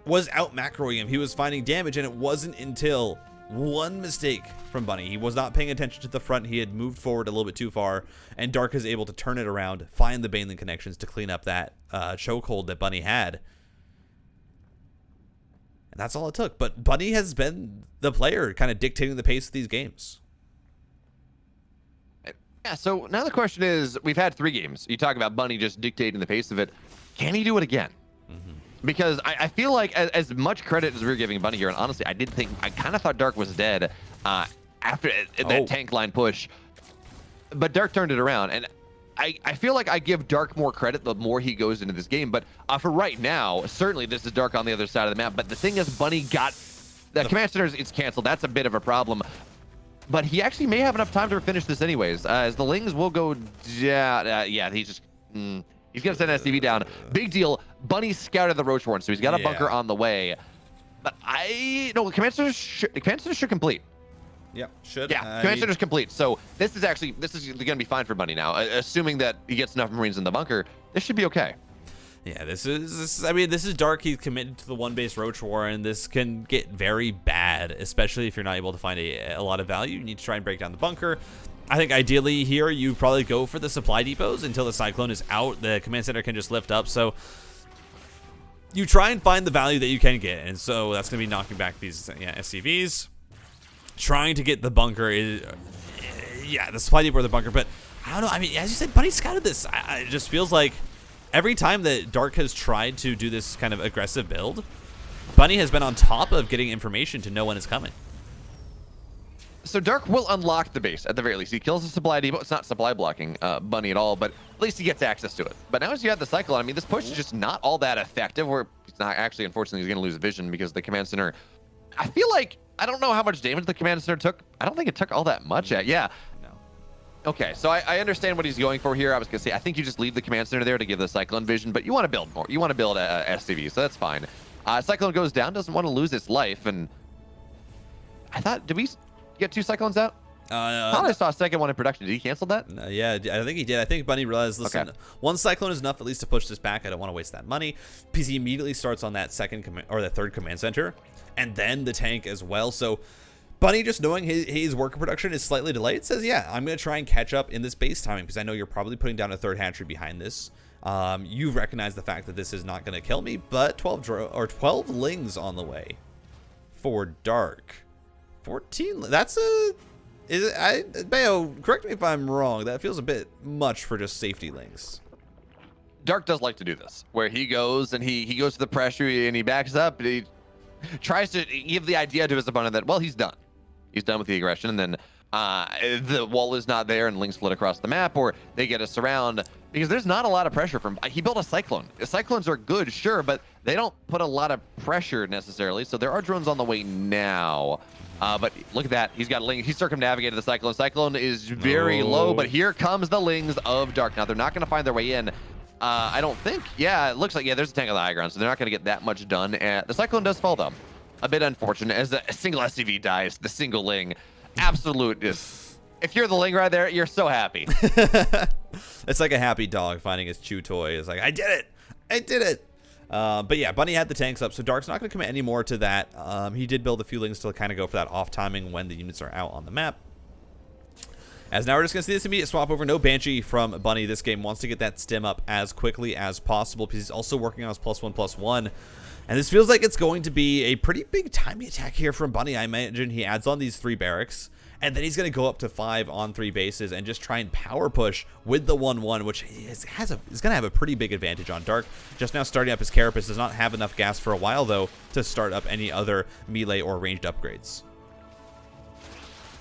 [SPEAKER 1] was out macroing him. He was finding damage, and it wasn't until one mistake from Bunny. He was not paying attention to the front. He had moved forward a little bit too far, and Dark is able to turn it around, find the Baneling connections to clean up that chokehold that Bunny had. And that's all it took. But Bunny has been the player kind of dictating the pace of these games.
[SPEAKER 2] Yeah, so now the question is, we've had 3 games. You talk about Bunny just dictating the pace of it. Can he do it again? Because I feel like as much credit as we're giving Bunny here, and honestly, I kind of thought Dark was dead after that tank line push, but Dark turned it around, and I feel like I give Dark more credit the more he goes into this game, but for right now, certainly this is Dark on the other side of the map, but the thing is, Bunny got... The command center is canceled. That's a bit of a problem, but he actually may have enough time to finish this anyways, as the Lings will go... yeah, he's just... He's going to send SCV down. Big deal. Bunny scouted the Roach Horn, so he's got a bunker on the way. But command center should complete.
[SPEAKER 1] Yep, should.
[SPEAKER 2] Yeah, command center's complete. So this is going to be fine for Bunny now. Assuming that he gets enough Marines in the bunker, this should be okay.
[SPEAKER 1] Yeah, I mean, this is Dark. He's committed to the one-base Roach War, and this can get very bad, especially if you're not able to find a lot of value. You need to try and break down the bunker. I think ideally here, you probably go for the supply depots until the Cyclone is out. The command center can just lift up, so you try and find the value that you can get, and so that's going to be knocking back these SCVs. Trying to get the bunker is, the supply depot or the bunker, but I don't know. I mean, as you said, Bunny scouted this. It just feels like every time that Dark has tried to do this kind of aggressive build, Bunny has been on top of getting information to know when it's coming.
[SPEAKER 2] So Dark will unlock the base at the very least. He kills the supply depot. It's not supply blocking Bunny at all, but at least he gets access to it. But now as you have the Cyclone, I mean, this push is just not all that effective. Where he's not actually, unfortunately, he's going to lose vision because the command center. I feel like I don't know how much damage the command center took. I don't think it took all that much. Yeah. Okay, so I understand what he's going for here. I was going to say, I think you just leave the command center there to give the Cyclone vision, but you want to build more. You want to build a SCV, so that's fine. Cyclone goes down, doesn't want to lose its life, and I thought, did we get 2 Cyclones out? I thought I saw a second one in production. Did he cancel that?
[SPEAKER 1] Yeah, I think he did. I think Bunny realized, listen, one Cyclone is enough at least to push this back. I don't want to waste that money. PC immediately starts on that the third command center, and then the tank as well, so Bunny, just knowing his worker production is slightly delayed, says, yeah, I'm going to try and catch up in this base timing because I know you're probably putting down a third hatchery behind this. You've recognized the fact that this is not going to kill me, but 12 lings on the way for Dark. 14, that's Beo, correct me if I'm wrong, that feels a bit much for just safety lings.
[SPEAKER 2] Dark does like to do this, where he goes and he goes to the pressure and he backs up, and he tries to give the idea to his opponent that, well, he's done. He's done with the aggression, and then the wall is not there and lings split across the map, or they get a surround because there's not a lot of pressure from. He built a Cyclone. The Cyclones are good, sure, but they don't put a lot of pressure necessarily. So there are drones on the way now. But look at that. He's got Ling. He circumnavigated the Cyclone. Cyclone is very low, but here comes the Lings of Dark. Now they're not going to find their way in. I don't think. Yeah, it looks like, there's a tank on the high ground, so they're not going to get that much done. The Cyclone does fall, though. A bit unfortunate as a single SCV dies. The single Ling. Absolute. If you're the Ling right there, you're so happy.
[SPEAKER 1] It's like a happy dog finding his chew toy. It's like, I did it. I did it. But yeah, Bunny had the tanks up, so Dark's not going to commit any more to that. He did build a few Lings to kind of go for that off timing when the units are out on the map. As now we're just going to see this immediate swap over. No Banshee from Bunny. This game wants to get that stim up as quickly as possible because he's also working on his +1/+1. And this feels like it's going to be a pretty big timing attack here from Bunny. I imagine he adds on these 3 barracks, and then he's going to go up to 5 on 3 bases and just try and power push with the 1/1, which is going to have a pretty big advantage on Dark. Just now starting up his Carapace, does not have enough gas for a while, though, to start up any other melee or ranged upgrades.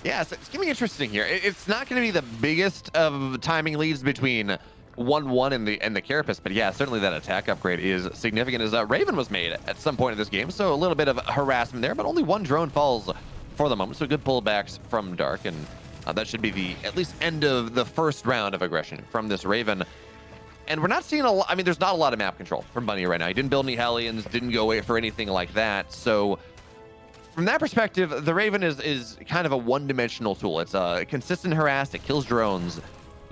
[SPEAKER 2] Yeah, so it's going to be interesting here. It's not going to be the biggest of timing leads between 1/1 and the Carapace, but yeah, certainly that attack upgrade is significant as Raven was made at some point in this game, so a little bit of harassment there, but only 1 drone falls for the moment, so good pullbacks from Dark, and that should be the at least end of the first round of aggression from this Raven. And we're not seeing a lot. I mean, there's not a lot of map control from Bunny right now. He didn't build any Hellions, didn't go away for anything like that, so from that perspective, the Raven is kind of a one-dimensional tool. It's a consistent harass, it kills drones,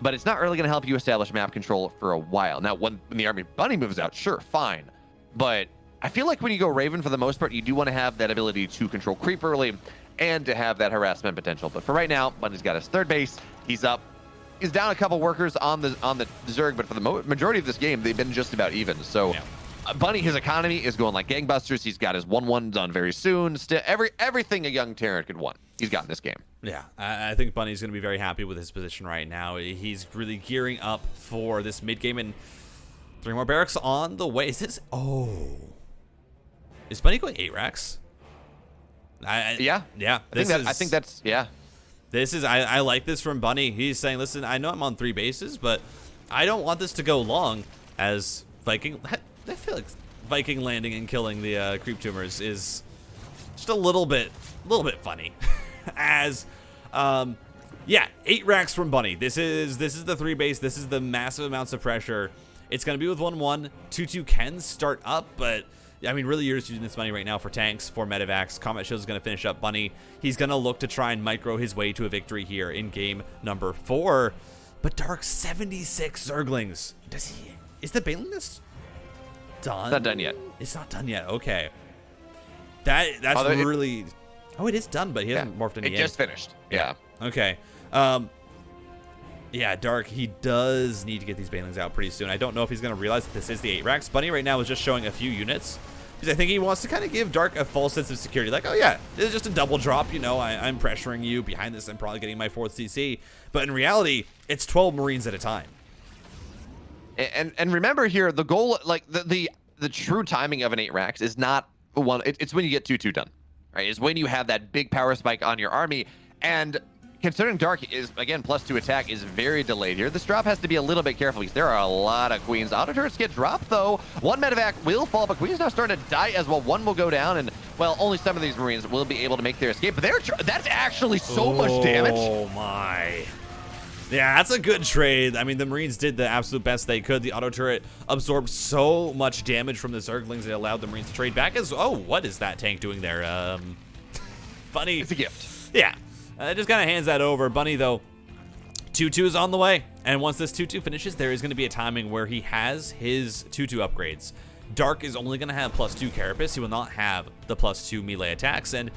[SPEAKER 2] but it's not really going to help you establish map control for a while. Now, when the Army Bunny moves out, sure, fine. But I feel like when you go Raven, for the most part, you do want to have that ability to control creep early and to have that harassment potential. But for right now, Bunny's got his 3rd base. He's up. He's down a couple workers on the Zerg, but for the majority of this game, they've been just about even. So yeah. Bunny, his economy is going like gangbusters. He's got his 1/1 done very soon. Everything a young Terran could want, he's got in this game.
[SPEAKER 1] Yeah, I think Bunny's going to be very happy with his position right now. He's really gearing up for this mid game, and 3 more barracks on the way. Is this? Oh, is Bunny going 8 racks?
[SPEAKER 2] Yeah. I think that's yeah.
[SPEAKER 1] This is I like this from Bunny. He's saying, listen, I know I'm on 3 bases, but I don't want this to go long. As Viking, I feel like Viking landing and killing the creep tumors is just a little bit funny. As yeah, 8 racks from Bunny. This is the 3 base. This is the massive amounts of pressure. It's gonna be with 1/1. 2/2 can start up, but I mean, really, you're just using this money right now for tanks, for medevacs. Combat Shield is going to finish up Bunny. He's going to look to try and micro his way to a victory here in game number 4. But Dark 76 Zerglings. Is the Baneliness done?
[SPEAKER 2] It's not done yet.
[SPEAKER 1] It's not done yet. Okay. That's really... Oh, it is done, but he hasn't morphed in the end.
[SPEAKER 2] It just finished. Yeah.
[SPEAKER 1] Okay. Yeah, Dark, he does need to get these banelings out pretty soon. I don't know if he's going to realize that this is the 8 racks. Bunny right now is just showing a few units. Because I think he wants to kind of give Dark a false sense of security. Like, oh yeah, this is just a double drop. You know, I'm pressuring you. Behind this, I'm probably getting my 4th CC. But in reality, it's 12 Marines at a time.
[SPEAKER 2] And remember here, the goal, like the true timing of an 8 racks is not one. It's when you get 2-2 done, right? It's when you have that big power spike on your army. And considering Dark is, again, +2 attack is very delayed here, this drop has to be a little bit careful because there are a lot of Queens. Auto turrets get dropped, though. 1 medevac will fall, but Queen's now starting to die as well. 1 will go down, and, well, only some of these Marines will be able to make their escape. But that's actually so much damage.
[SPEAKER 1] Oh, my. Yeah, that's a good trade. I mean, the Marines did the absolute best they could. The auto turret absorbed so much damage from the Zerglings, it allowed the Marines to trade back as... Oh, what is that tank doing there? Bunny.
[SPEAKER 2] It's a gift.
[SPEAKER 1] Yeah. Just kind of hands that over. Bunny, though, 2-2 is on the way. And once this 2-2 finishes, there is going to be a timing where he has his 2-2 upgrades. Dark is only going to have +2 Carapace. He will not have the +2 melee attacks. And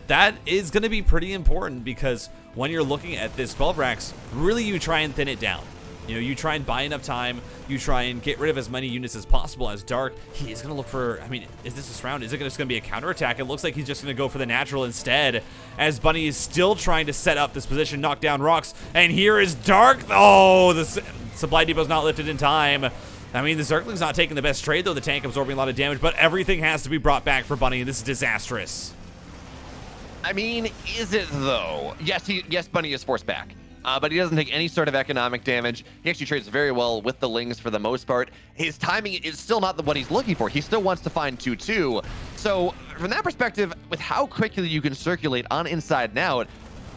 [SPEAKER 1] that is going to be pretty important because when you're looking at this 12 racks, really you try and thin it down. You know, you try and buy enough time. You try and get rid of as many units as possible. As Dark, he is going to look for, I mean, is this a surround? Is it just going to be a counterattack? It looks like he's just going to go for the natural instead, as Bunny is still trying to set up this position, knock down rocks. And here is Dark. Oh, the supply depot's not lifted in time. I mean, the Zergling's not taking the best trade, though. The tank absorbing a lot of damage, but everything has to be brought back for Bunny, and this is disastrous.
[SPEAKER 2] I mean, is it, though? Yes, Bunny is forced back. But he doesn't take any sort of economic damage. He actually trades very well with the Lings for the most part. His timing is still not what he's looking for. He still wants to find 2-2. So from that perspective, with how quickly you can circulate on inside and out,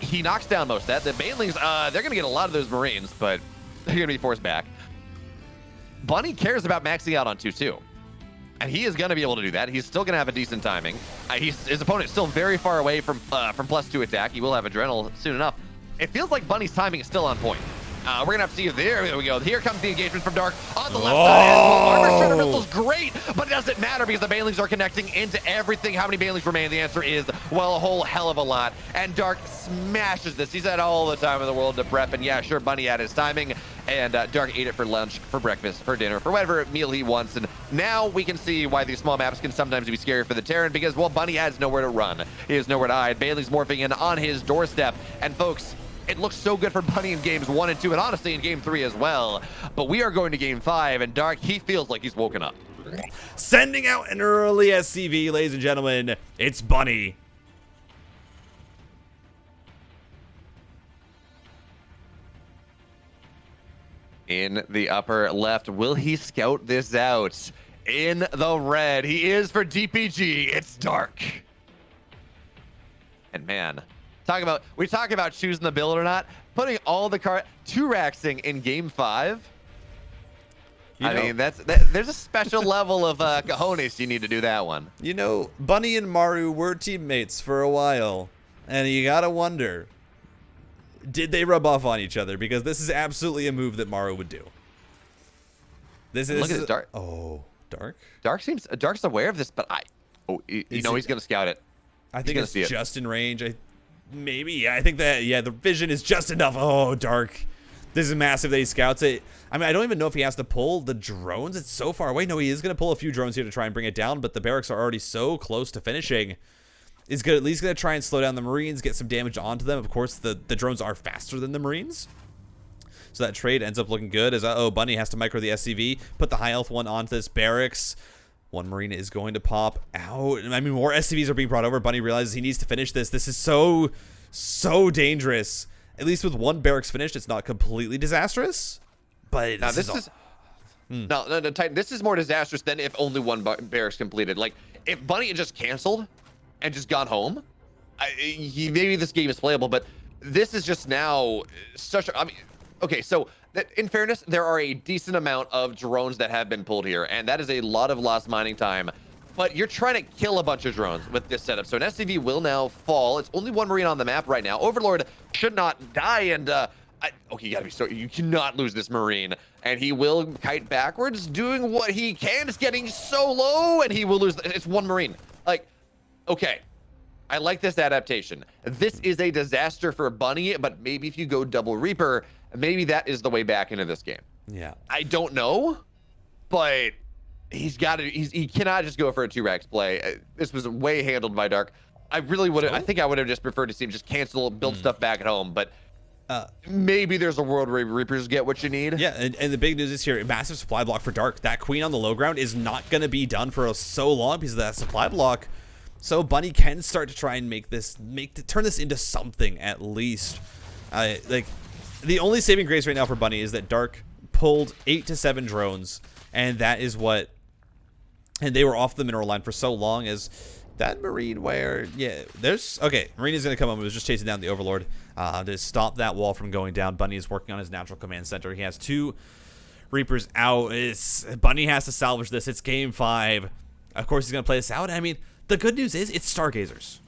[SPEAKER 2] he knocks down most of that. The Banelings, they're going to get a lot of those Marines, but they're going to be forced back. Bunny cares about maxing out on 2-2. And he is going to be able to do that. He's still going to have a decent timing. His opponent's still very far away from +2 attack. He will have Adrenal soon enough. It feels like Bunny's timing is still on point. We're going to have to see if there we go. Here comes the engagement from Dark on the left side. Armor Shredder Missile's great, but it doesn't matter because the Banelings are connecting into everything. How many Banelings remain? The answer is, well, a whole hell of a lot. And Dark smashes this. He's had all the time in the world to prep. And yeah, sure, Bunny had his timing. And Dark ate it for lunch, for breakfast, for dinner, for whatever meal he wants. And now we can see why these small maps can sometimes be scary for the Terran because, well, Bunny has nowhere to run. He has nowhere to hide. Banelings morphing in on his doorstep. And folks, it looks so good for Bunny in games 1 and 2, and honestly in game 3 as well. But we are going to game 5, and Dark, he feels like he's woken up.
[SPEAKER 1] Sending out an early SCV, ladies and gentlemen. It's Bunny.
[SPEAKER 2] In the upper left, will he scout this out? In the red, he is for DPG. It's Dark. And man, we talk about choosing the build or not. Putting all the 2-raxing in game 5. I mean, there's a special level of cojones you need to do that one.
[SPEAKER 1] You know, Bunny and Maru were teammates for a while, and you gotta wonder, did they rub off on each other? Because this is absolutely a move that Maru would do. Look at
[SPEAKER 2] this Dark.
[SPEAKER 1] Oh, Dark.
[SPEAKER 2] Dark's aware of this, but he's gonna scout it.
[SPEAKER 1] I think it's just in range. Maybe. I think that, yeah, the vision is just enough. Oh, Dark. This is massive that he scouts it. I mean, I don't even know if he has to pull the drones. It's so far away. No, he is going to pull a few drones here to try and bring it down, but the barracks are already so close to finishing. He's at least going to try and slow down the Marines, get some damage onto them. Of course, the drones are faster than the Marines. So that trade ends up looking good as, Bunny has to micro the SCV, put the high health one onto this barracks. One Marine is going to pop out. I mean, more SCVs are being brought over. Bunny realizes he needs to finish this. This is so dangerous. At least with one barracks finished, it's not completely disastrous. But
[SPEAKER 2] now no, Titan, this is more disastrous than if only one barracks completed. Like, if Bunny had just canceled and just gone home, maybe this game is playable, but this is just now I mean, okay, so in fairness, there are a decent amount of drones that have been pulled here, and that is a lot of lost mining time. But you're trying to kill a bunch of drones with this setup. So an SCV will now fall. It's only one Marine on the map right now. Overlord should not die, and you gotta be you cannot lose this Marine. and he will kite backwards, doing what he can. It's getting so low, and he will lose. It's one Marine. Like, okay, I like this adaptation. This is a disaster for Bunny, but maybe if you go double Reaper, maybe that is the way back into this game.
[SPEAKER 1] Yeah.
[SPEAKER 2] I don't know, but he's got to. He cannot just go for a 2-Rax play. This was way handled by Dark. I really would have. I think I would have just preferred to see him just cancel, build stuff back at home, but. Maybe there's a world where Reapers get what you need.
[SPEAKER 1] Yeah, and the big news is here, massive supply block for Dark. That Queen on the low ground is not going to be done for so long because of that supply block. So Bunny can start to try and turn this into something at least. Like, the only saving grace right now for Bunny is that Dark pulled 8 to 7 drones, and that is what, and they were off the mineral line for so long as that Marine where, yeah, okay, Marine is going to come up. He was just chasing down the Overlord to stop that wall from going down. Bunny is working on his natural command center. He has 2 Reapers out. Bunny has to salvage this. It's game 5. Of course, he's going to play this out. I mean, the good news is it's Stargazers.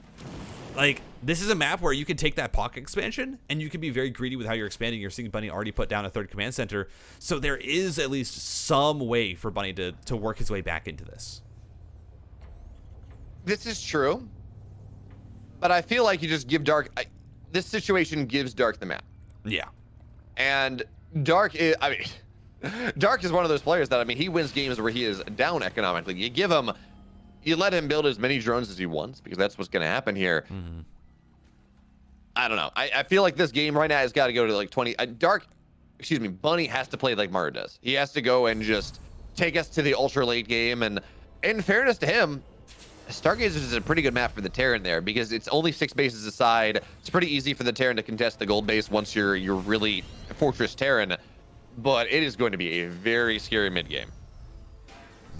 [SPEAKER 1] Like, this is a map where you can take that pocket expansion and you can be very greedy with how you're expanding. You're seeing Bunny already put down a 3rd command center. So there is at least some way for Bunny to work his way back into this.
[SPEAKER 2] This is true, but I feel like you just give Dark. This situation gives Dark the map.
[SPEAKER 1] Yeah,
[SPEAKER 2] and Dark is. I mean, Dark is one of those players that he wins games where he is down economically. You give him, you let him build as many drones as he wants because that's what's going to happen here.
[SPEAKER 1] Mm-hmm.
[SPEAKER 2] I don't know. I feel like this game right now has got to go to like 20. Bunny has to play like Mario does. He has to go and just take us to the ultra late game. And in fairness to him, Stargazers is a pretty good map for the Terran there because it's only 6 bases aside. It's pretty easy for the Terran to contest the gold base once you're really Fortress Terran, but it is going to be a very scary mid game.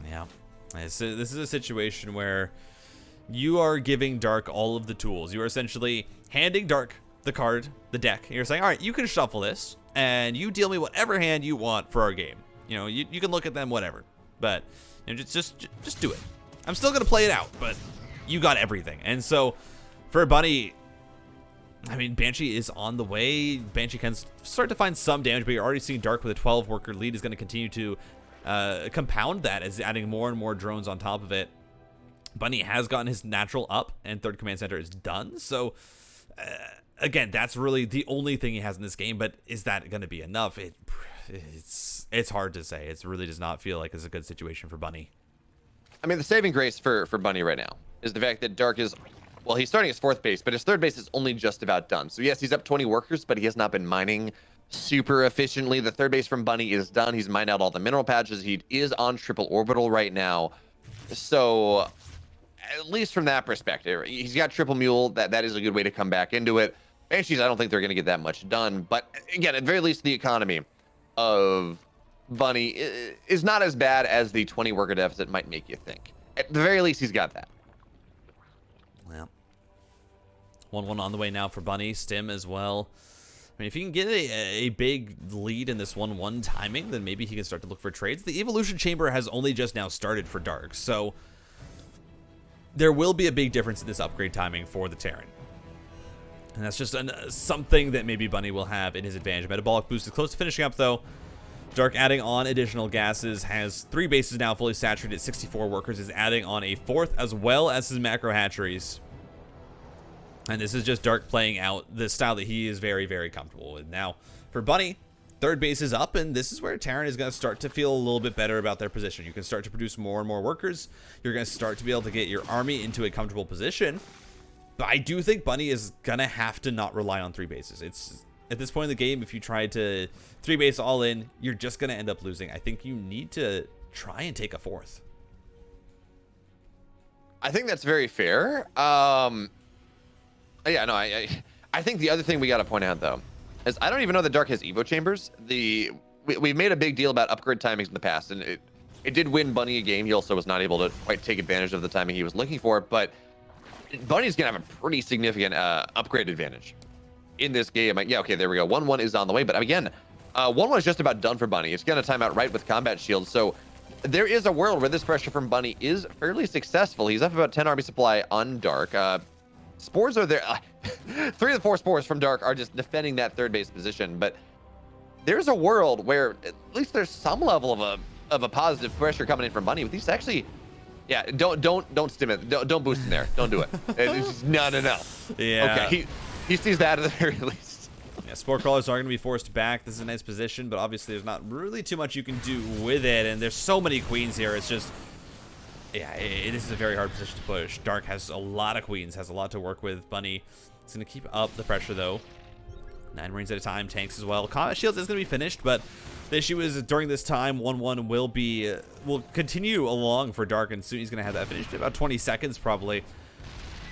[SPEAKER 1] Yeah, this is a situation where you are giving Dark all of the tools. You are essentially handing Dark the deck. And you're saying, all right, you can shuffle this and you deal me whatever hand you want for our game. You know, you can look at them, whatever, but you know, just do it. I'm still going to play it out, but you got everything. And so for Bunny, I mean, Banshee is on the way. Banshee can start to find some damage, but you're already seeing Dark with a 12-worker lead is going to continue to compound that as adding more and more drones on top of it. Bunny has gotten his natural up, and 3rd command center is done. So, again, that's really the only thing he has in this game, but is that going to be enough? It's hard to say. It really does not feel like it's a good situation for Bunny.
[SPEAKER 2] I mean, the saving grace for Bunny right now is the fact that Dark is, well, he's starting his 4th base, but his 3rd base is only just about done. So yes, he's up 20 workers, but he has not been mining super efficiently. The 3rd base from Bunny is done. He's mined out all the mineral patches. He is on triple orbital right now. So at least from that perspective, he's got triple mule. That is a good way to come back into it. Banshees, I don't think they're going to get that much done. But again, at very least, the economy of Bunny is not as bad as the 20 worker deficit might make you think. At the very least, he's got that.
[SPEAKER 1] Yeah. 1-1 on the way now for Bunny. Stim as well. I mean, if he can get a big lead in this 1-1 timing, then maybe he can start to look for trades. The Evolution Chamber has only just now started for Dark, so there will be a big difference in this upgrade timing for the Terran. And that's just something that maybe Bunny will have in his advantage. Metabolic boost is close to finishing up, though. Dark adding on additional gases, has 3 bases now fully saturated, 64 workers, is adding on a 4th as well as his macro hatcheries. And this is just Dark playing out the style that he is very, very comfortable with. Now, for Bunny, 3rd base is up, and this is where Terran is going to start to feel a little bit better about their position. You can start to produce more and more workers. You're going to start to be able to get your army into a comfortable position. But I do think Bunny is going to have to not rely on 3 bases. It's at this point in the game, if you try to 3 base all in, you're just going to end up losing. I think you need to try and take a 4th.
[SPEAKER 2] I think that's very fair. Yeah, no, I think the other thing we got to point out, though, is I don't even know that Dark has Evo chambers. We've made a big deal about upgrade timings in the past, and it did win Bunny a game. He also was not able to quite take advantage of the timing he was looking for, but Bunny's going to have a pretty significant upgrade advantage in this game. Yeah, okay, there we go. 1-1 is on the way, but again, 1-1 is just about done for Bunny. It's going to time out right with combat shields, so there is a world where this pressure from Bunny is fairly successful. He's up about 10 army supply on Dark. Spores are there. 3 of the 4 spores from Dark are just defending that 3rd base position, but there's a world where at least there's some level of a positive pressure coming in from Bunny. With these actually, yeah, don't stim it. Don't boost in there. Don't do it. It's just, no.
[SPEAKER 1] Yeah.
[SPEAKER 2] Okay, he sees that at the very least.
[SPEAKER 1] Yeah, Spore Crawlers are going to be forced back. This is a nice position, but obviously there's not really too much you can do with it, and there's so many queens here. It's just, yeah, this is a very hard position to push. Dark has a lot of queens, has a lot to work with. Bunny is going to keep up the pressure, though. 9 Marines at a time, tanks as well. Combat Shields is going to be finished, but the issue is that during this time, 1-1 will continue along for Dark, and soon he's going to have that finished in about 20 seconds, probably.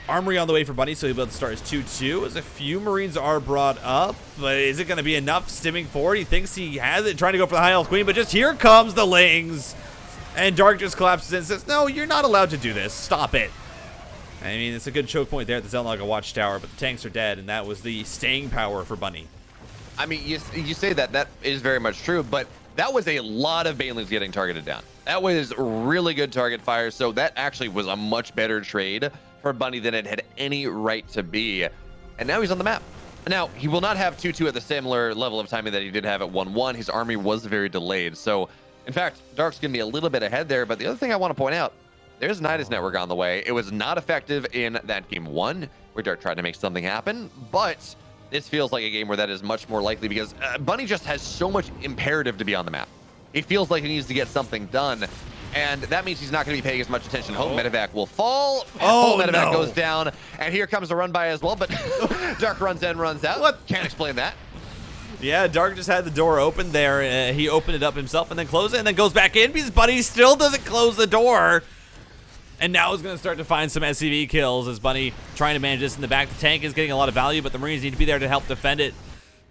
[SPEAKER 1] Armory on the way for Bunny, so he'll be able to start his 2-2, as a few Marines are brought up, but is it going to be enough stimming forward? He thinks he has it, trying to go for the high health queen, but just here comes the Lings, and Dark just collapses and says, no, you're not allowed to do this. Stop it. I mean, it's a good choke point there at the Zelnaga Watchtower, but the tanks are dead, and that was the staying power for Bunny.
[SPEAKER 2] I mean, you say that is very much true, but that was a lot of Banelings getting targeted down. That was really good target fire, so that actually was a much better trade for Bunny than it had any right to be. And now he's on the map. Now, he will not have 2-2 at the similar level of timing that he did have at 1-1. His army was very delayed. So, in fact, Dark's going to be a little bit ahead there. But the other thing I want to point out, there's Nidus Network on the way. It was not effective in that game 1, where Dark tried to make something happen. But this feels like a game where that is much more likely because Bunny just has so much imperative to be on the map. He feels like he needs to get something done. And that means he's not going to be paying as much attention. Hope Medevac will fall.
[SPEAKER 1] Oh,
[SPEAKER 2] Medevac goes down. And here comes a run by as well. But Dark runs in, runs out.
[SPEAKER 1] What?
[SPEAKER 2] Can't explain that.
[SPEAKER 1] Yeah, Dark just had the door open there. He opened it up himself and then closed it and then goes back in because Bunny still doesn't close the door. And now is going to start to find some SCV kills as Bunny trying to manage this in the back. The tank is getting a lot of value, but the Marines need to be there to help defend it.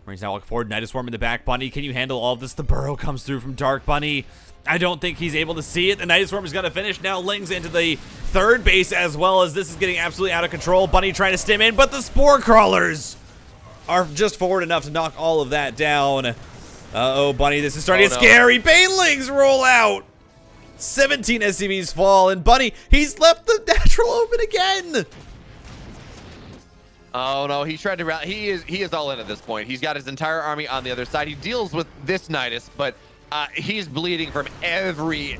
[SPEAKER 1] Marines now walk forward. Nidus Swarm in the back. Bunny, can you handle all of this? The burrow comes through from Dark. Bunny, I don't think he's able to see it. The Nidus Swarm is going to finish. Now Lings into the third base as well as this is getting absolutely out of control. Bunny trying to stim in, but the Spore Crawlers are just forward enough to knock all of that down. Uh-oh, Bunny, this is starting to get scary. Banelings roll out. 17 SCVs fall, and Bunny, he's left the natural open again.
[SPEAKER 2] Oh no, he tried to round. He is all in at this point. He's got his entire army on the other side. He deals with this Nidus, but he's bleeding from every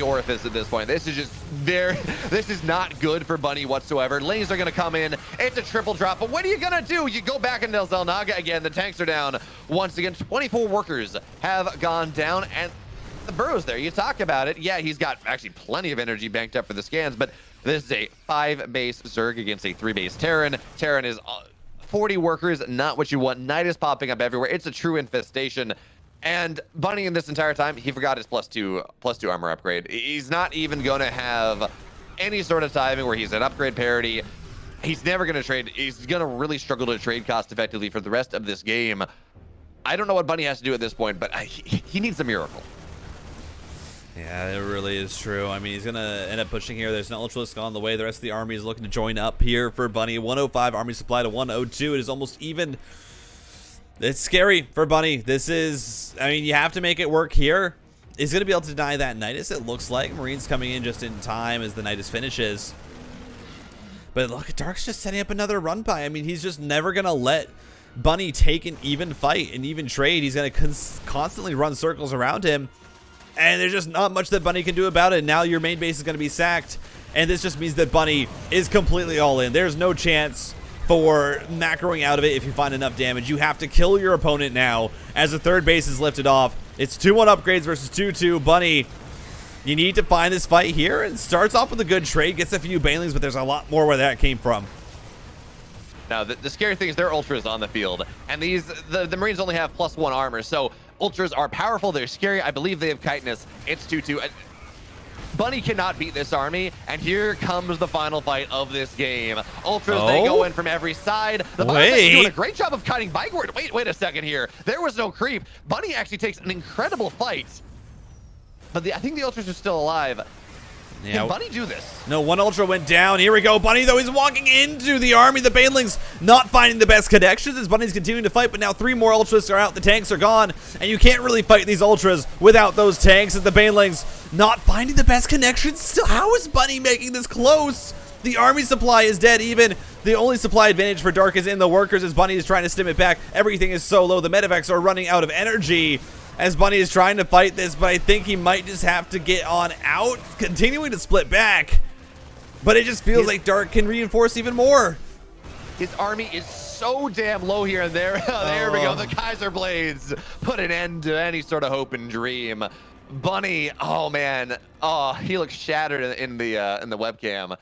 [SPEAKER 2] orifice at this point. This is just this is not good for Bunny whatsoever. Lanes are gonna come in. It's a triple drop, but what are you gonna do? You go back into Zelnaga again. The tanks are down once again. 24 workers have gone down, and the burrow's there. You talk about it. Yeah, he's got actually plenty of energy banked up for the scans, but this is a 5-base Zerg against a 3-base Terran. Terran is 40 workers, not what you want. Nidus popping up everywhere. It's a true infestation. And Bunny in this entire time, he forgot his +2 armor upgrade. He's not even going to have any sort of timing where he's at upgrade parity. He's never going to trade. He's going to really struggle to trade cost effectively for the rest of this game. I don't know what Bunny has to do at this point, but he needs a miracle.
[SPEAKER 1] Yeah, it really is true. I mean, he's going to end up pushing here. There's an Ultralisk on the way. The rest of the army is looking to join up here for Bunny. 105 army supply to 102. It is almost even. It's scary for Bunny. This is, I mean, you have to make it work here. He's going to be able to deny that Nidus, it looks like. Marines coming in just in time as the Nidus finishes. But look, Dark's just setting up another run by. I mean, he's just never going to let Bunny take an even fight, an even trade. He's going to constantly run circles around him. And there's just not much that Bunny can do about it. Now your main base is going to be sacked. And this just means that Bunny is completely all in. There's no chance for macroing out of it if you find enough damage. You have to kill your opponent now as the third base is lifted off. It's 2-1 upgrades versus 2-2. Bunny, you need to find this fight here. And starts off with a good trade. Gets a few Banelings, but there's a lot more where that came from.
[SPEAKER 2] Now, the scary thing is there are Ultras on the field. And the Marines only have +1 armor. So Ultras are powerful. They're scary. I believe they have chitinous. It's 2-2. Bunny cannot beat this army, and here comes the final fight of this game. Ultras, they go in from every side. The Bunny's doing a great job of kiting backward. Wait a second here. There was no creep. Bunny actually takes an incredible fight. But I think the Ultras are still alive. Yeah. Can Bunny do this?
[SPEAKER 1] No, one Ultra went down. Here we go. Bunny, though, he's walking into the army. The Banelings not finding the best connections as Bunny's continuing to fight, but now 3 more Ultras are out. The tanks are gone, and you can't really fight these Ultras without those tanks. And the Banelings not finding the best connections. Still, how is Bunny making this close? The army supply is dead. Even the only supply advantage for Dark is in the workers as Bunny is trying to stim it back. Everything is so low. The medevacs are running out of energy as Bunny is trying to fight this, but I think he might just have to get on out, continuing to split back. But it just feels like Dark can reinforce even more.
[SPEAKER 2] His army is so damn low here, and there we go. The Kaiser Blades put an end to any sort of hope and dream. Bunny, oh man, oh, he looks shattered in the webcam.